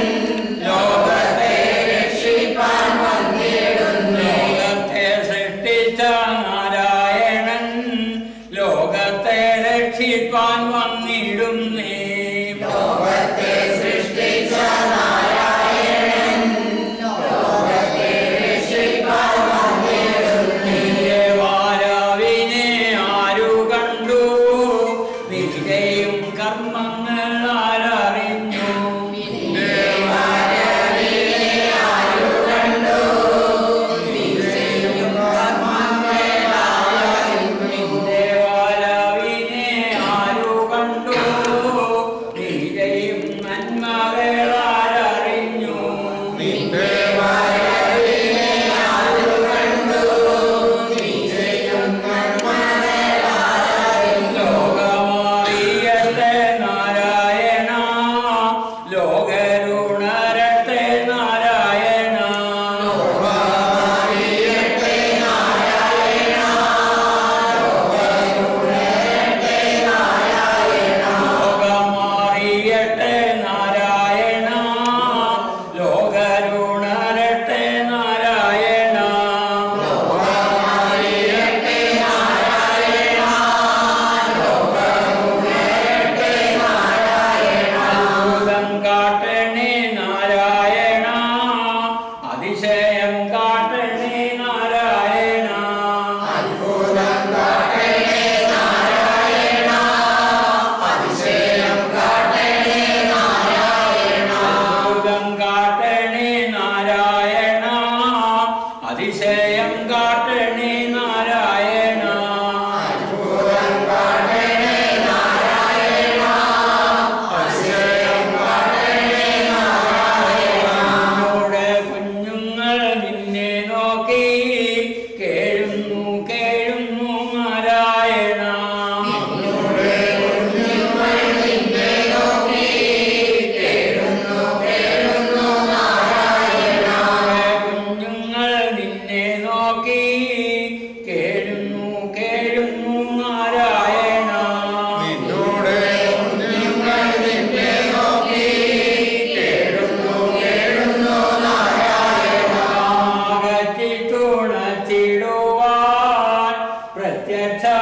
ലോകത്തെ രക്ഷിപ്പാൻ വന്നിടുന്നേ. ലോകത്തെ സൃഷ്ടിച്ച നാരായണൻ ലോകത്തെ രക്ഷിപ്പാൻ വന്നിടുന്നേ. ലോകത്തെ സൃഷ്ടിച്ച നാരായണൻ ലോകത്തെ രക്ഷിപ്പാൻ വന്നിടുന്നേ. വിധിയും കർമ്മങ്ങൾ ആരറിഞ്ഞു. വിധിയും കർമ്മങ്ങൾ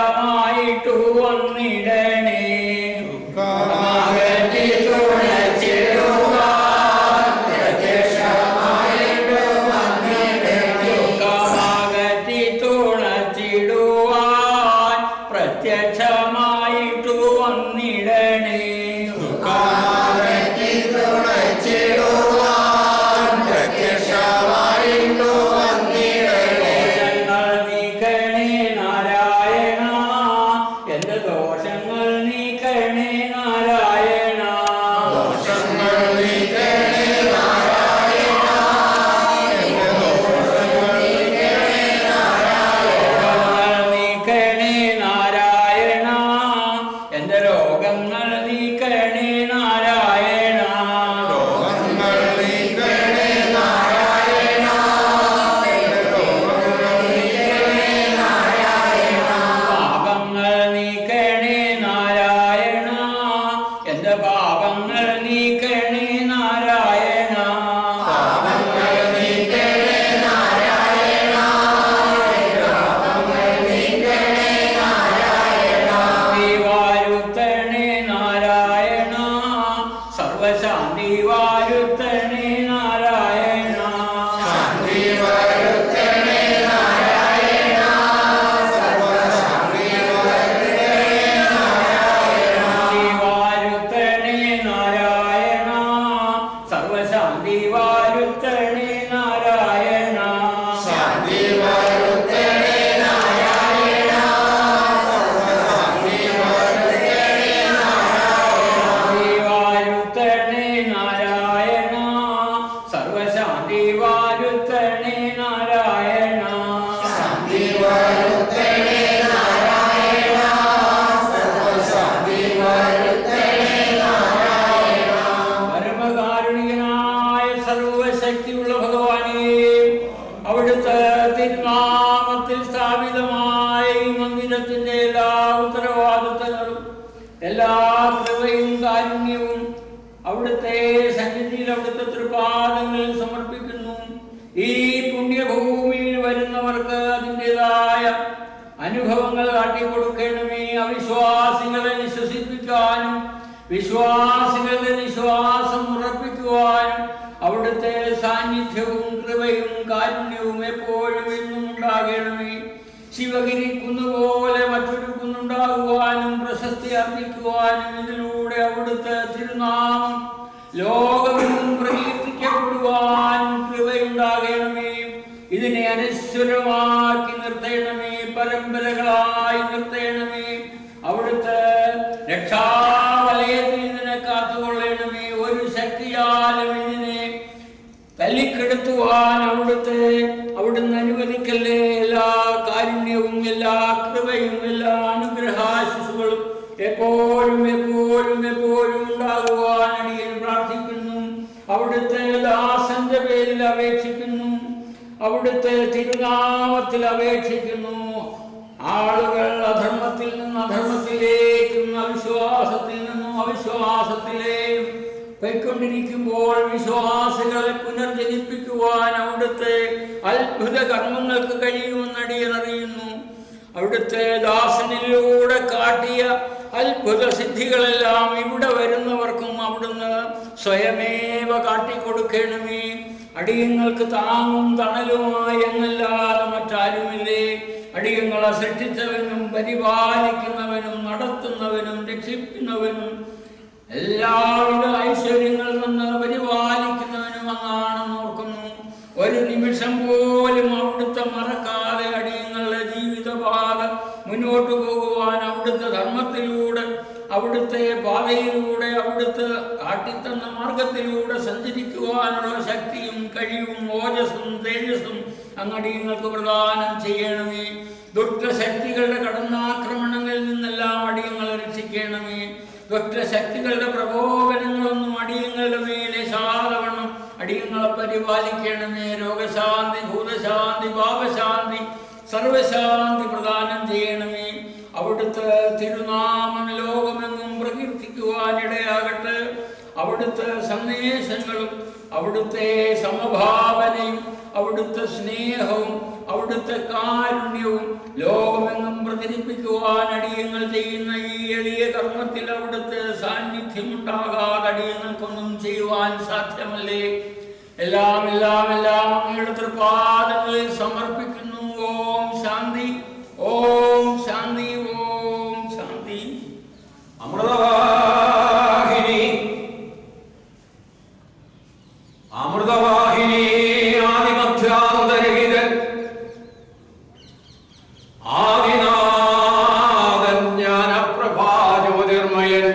പ്രത്യക്ഷമായിട്ടു വന്നിടണേ അകറ്റി തുണച്ചിടുവാൻ പ്രത്യക്ഷമായിട്ടു വന്നിടണേ അകറ്റി തുണച്ചിടുവാൻ പ്രത്യക്ഷമായിട്ടു വന്നിടണേ ദോഷങ്ങൾ നീക്കണേ നാരായണ ദോഷങ്ങൾ നീക്കണേ നാരായണ നീക്കണേ നാരായണ എന്റെ രോഗങ്ങൾ നീക്കണേ നാരായണ രോഗങ്ങൾ നീക്കണേ നാരായണ പാപങ്ങൾ നീക്കണേ നാരായണ എന്റെ പാപങ്ങൾ നീക്കണേ നാരായണ പാപങ്ങൾ നീക്കണേ നാരായണ വാരുത്തണേ നാരായണ സർവശാന്തി വാരുത്തണേ നാരായണ ശാന്തി വാരുത്തണേ നാരായണ സർവശാന്തി വാരുത്തണേ നാരായണ സർവശാന്തി വാരുത്തണേ നാരായണ ശാന്തി വാരുത്തണേ നാരായണ വാരുത്തണേ നാരായണ സർവശാന്തി വാരുത്തണേ നാരായണ ശാന്തി വാരുത്തണേ നാരായണ സർവശാന്തി വാരുത്തണേ നാരായണ പരമകാരുണികനായ സർവശക്തിയുള്ള ഭഗവാനേ അവിടുത്തെ തിരുനാമത്തിൽ സ്ഥാപിതമായ ഈ മന്ദിരത്തിന്റെ എല്ലാ ഉത്തരവാദിത്തങ്ങളും എല്ലാ കൃപയും കാരുണ്യവും അവിടുത്തെ സന്നിധിയിൽ അവിടുത്തെ തൃപാദങ്ങളിൽ സമർപ്പിക്കുന്നു. ഈ പുണ്യഭൂമിയിൽ വരുന്നവർക്ക് അതിൻ്റെതായ അനുഭവങ്ങൾ കാട്ടിക്കൊടുക്കണമേ. അവിശ്വാസികളെ വിശ്വസിപ്പിക്കാനും വിശ്വാസികളുടെ വിശ്വാസം ഉറപ്പിക്കുവാനും അവിടുത്തെ സാന്നിധ്യവും കൃപയും കാരുണ്യവും എപ്പോഴും എന്നും ഉണ്ടാകണമേ. ശിവഗിരി കുന്നുപോലെ മറ്റൊരു കുന്നുണ്ടാകുവാനും പ്രശസ്തി അർപ്പിക്കുവാനും ഇതിലൂടെ അവിടുത്തെ തിരുനാമം ലോകമെങ്ങും പ്രകീർത്തിക്കപ്പെടുവാനും കൃപയുണ്ടാകണമേ. ഇതിനെ അനശ്വരമാക്കി നിർത്തണമേ, പരമ്പരകളായി നിർത്തണമേ. അവിടുത്തെ രക്ഷാവലയത്തിൽ ഇതിനെ കാത്തുകൊള്ളണമേ. ഒരു ശക്തിയാലും ഇതിനെ തല്ലിക്കെടുത്തുവാൻ അവിടുന്ന് അനുവദിക്കല്ലേ. എല്ലാ കാരുണ്യവും എല്ലാ കൃപയും എല്ലാ അനുഗ്രഹാശിസുകളും എപ്പോഴും എപ്പോഴും എപ്പോഴും ഉണ്ടാകുവാൻ അടിയൻ പ്രാർത്ഥിക്കുന്നു. അവിടുത്തെ ദാസന്റെ പേരിൽ അപേക്ഷിക്കുന്നു, അവിടുത്തെ തിരുനാമത്തിൽ അപേക്ഷിക്കുന്നു. ആളുകൾ അധർമ്മത്തിൽ നിന്ന് അധർമ്മത്തിലേക്കും അവിശ്വാസത്തിൽ നിന്നും അവിശ്വാസത്തിലേക്കും പോയിക്കൊണ്ടിരിക്കുമ്പോൾ വിശ്വാസികളെ പുനർജനിപ്പിക്കുവാൻ അവിടുത്തെ അത്ഭുത കർമ്മങ്ങൾക്ക് കഴിയുമെന്ന് അടിയൻ അറിയുന്നു. അവിടുത്തെ ദാസനിലൂടെ കാട്ടിയ അത്ഭുത സിദ്ധികളെല്ലാം ഇവിടെ വരുന്നവർക്കും അവിടുന്ന് സ്വയമേവ കാട്ടിക്കൊടുക്കണമേ. അടിയങ്ങൾക്ക് താങ്ങും തണലുമായി എന്നല്ലാതെ മറ്റാരുമില്ലേ. അടിയങ്ങളെ സൃഷ്ടിച്ചവനും പരിപാലിക്കുന്നവനും നടത്തുന്നവനും രക്ഷിക്കുന്നവനും എല്ലാവിധ ഐശ്വര്യങ്ങൾ നിന്ന് പരിപാലിക്കുന്നവനും അങ്ങാണെന്ന് ഓർക്കുന്നു. ഒരു നിമിഷം പോലും അവിടുത്തെ മറക്കാതെ അടിയങ്ങളുടെ ജീവിതപാത മുന്നോട്ട് പോകുവാൻ അവിടുത്തെ ധർമ്മത്തിലൂടെ അവിടുത്തെ പാതയിലൂടെ അവിടുത്തെ കാട്ടിത്തന്ന മാർഗത്തിലൂടെ സഞ്ചരിക്കുവാനുള്ള ശക്തിയും കഴിവും ഓജസ്സും തേജസ്സും അങ്ങടിയങ്ങൾക്ക് പ്രദാനം ചെയ്യണമേ. ദുഷ്ടശക്തികളുടെ കടന്നാക്രമണങ്ങളിൽ നിന്നെല്ലാം അടിയങ്ങളെ രക്ഷിക്കണമേ. ദുഷ്ടശക്തികളുടെ പ്രകോപനങ്ങളൊന്നും അടിയങ്ങളുടെ മേലെ ശാലവണ്ണം അടിയങ്ങളെ പരിപാലിക്കണമേ. രോഗശാന്തി, ഭൂതശാന്തി, പാപശാന്തി, സർവശാന്തി പ്രദാനം ചെയ്യണമേ. അവിടുത്തെ തിരുനാമം ലോകമെങ്ങും പ്രകീർത്തിക്കുവാനിടയാകട്ടെ. അവിടുത്തെ സന്ദേശങ്ങളും അവിടുത്തെ സമഭാവനയും അവിടുത്തെ സ്നേഹവും അവിടുത്തെ കാരുണ്യവും ലോകമെങ്ങും പ്രചരിപ്പിക്കുവാൻ ആദിനാഥൻ ജ്ഞാനപ്രഭാജ്യോതിർമയൻ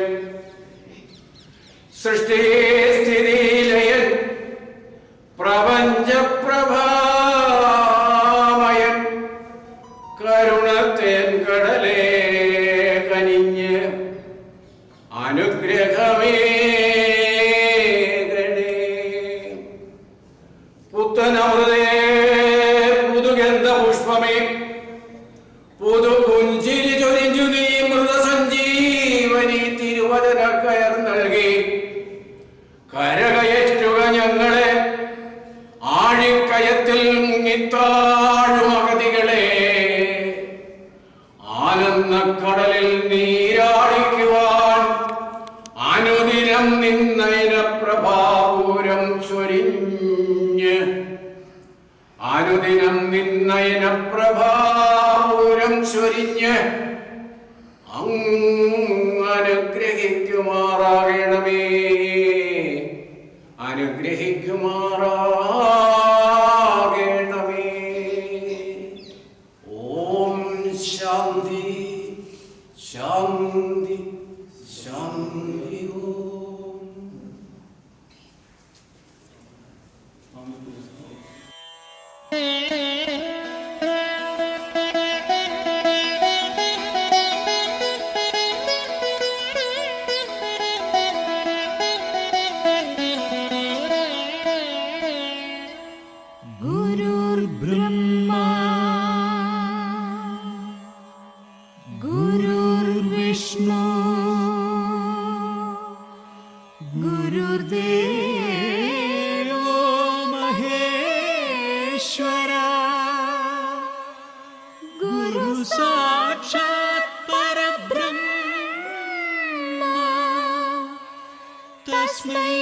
സൃഷ്ടിസ്ഥിതിലയൻ പ്രപഞ്ചപ്രഭാമയൻ കരുണത്തേൻ കടലേ കനിഞ്ഞ് അനുഗ്രഹമേ പുത്തനമൃതേ പുതുഗന്ധ പുഷ്പമേ പുതു പുഞ്ചിരി ചൊരിഞ്ഞു നീ മൃതസഞ്ജീവനി തിരുവചന കയർ നൽകി കരകയറ്റുക ഞങ്ങളെ ആഴിക്കയത്തിൽ മുങ്ങിത്താഴും അഗതികളെ ആനന്ദക്കടലിൽ നീരാടിക്കുവാൻ അനുദിനം നിന്നൈന പ്രഭാപൂരം ചൊരിഞ്ഞ് അനുദിനം നിന്നൈന പ്രഭാപൂരം ചൊരിഞ്ഞ് അനുഗ്രഹിക്കുമാറാകണമേ അനുഗ്രഹിക്കുമാറാകണമേ. ഓം ശാന്തി ശാന്തി ശാന്തി. गुरुर्ब्रह्मा गुरुर्विष्णु गुरुर्देवो महेश्वरा गुरु साक्षात् परब्रह्म तस्मै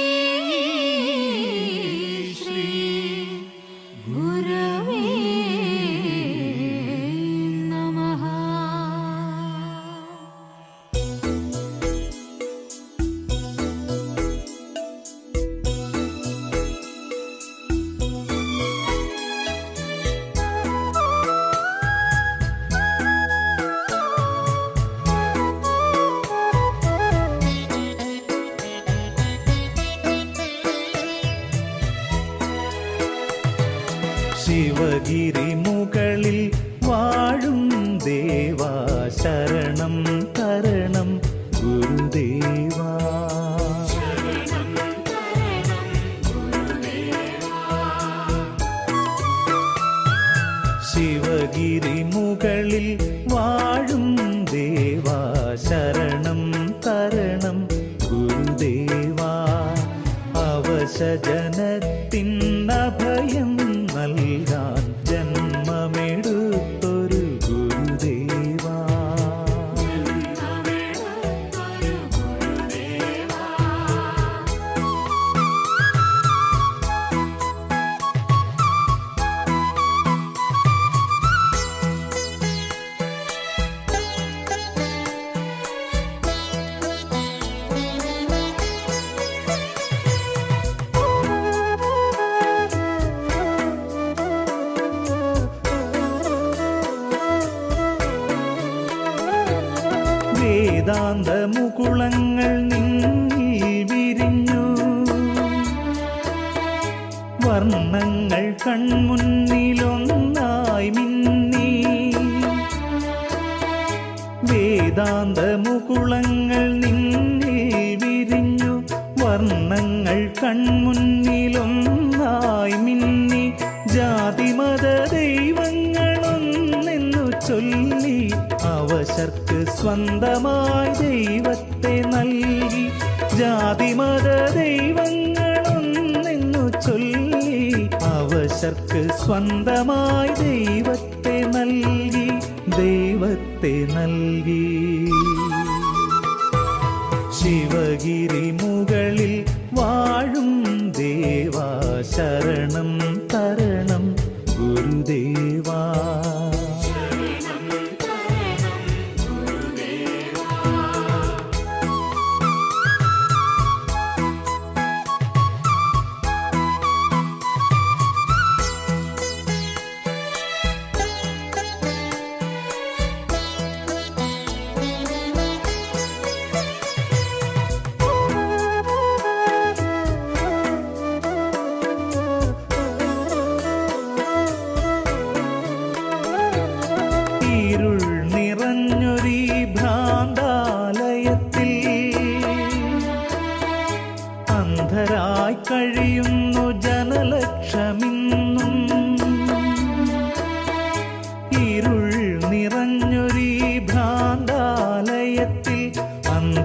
श्री गुरवे नमः. ശിവഗിരി മുകളിൽ വാഴും ദേവാ ശരണം തരണം ഗുരുദേവാ. ശിവഗിരി മുകളിൽ വാഴും ദേവാ ശരണം തരണം ഗുരുദേവാ. അവശജനത്തിനഭയം നൽകാൻ ജന്മമെടുത്തൊരു ഗുരുദേവാ. വേദാന്ത മുകുളങ്ങൾ നിന്നിൽ വിരിഞ്ഞു, വർണ്ണങ്ങൾ കൺമുന്നിലൊന്നായി മിന്നി. വേദാന്ത മുകുളങ്ങൾ നിന്നിൽ വിരിഞ്ഞു, വർണ്ണങ്ങൾ കൺമുന്നിലൊന്നായി മിന്നി. ജാതിമത ദൈവങ്ങളൊന്നെന്നു ചൊല്ലി അവശർക്ക് സ്വന്തമായി ദൈവത്തെ നൽകി. ജാതിമത ദൈവങ്ങളൊന്നെന്നു ചൊല്ലി അവശർക്ക് സ്വന്തമായി ദൈവത്തെ നൽകി, ദൈവത്തെ നൽകി. ശിവഗിരി മുകളിൽ വാഴും ദേവാ ശരണം തരണം ഗുരുദേവാ.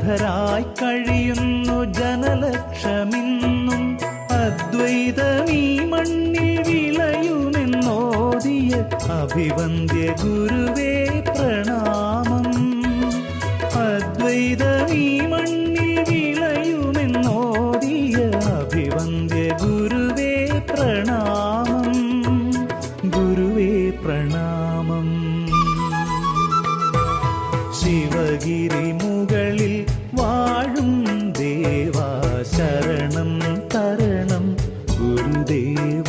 അനാഥരായി കഴിയുന്നു ജനലക്ഷമിന്നും അദ്വൈതമീ മണ്ണിൽ വിളയുമെന്നോദിയ അഭിവന്ദ്യ ഗുരുവേ പ്രണാമം. അദ്വൈതമീ മണ്ണിൽ വിളയുമെന്നോദിയ അഭിവന്ദ്യ ഗുരുവേ പ്രണാമം. ഗുരുവേ പ്രണാമം. ശിവഗിരി മുകളിൽ വാഴും ദേവാ ശരണം തരണം ഗുരുദേവ.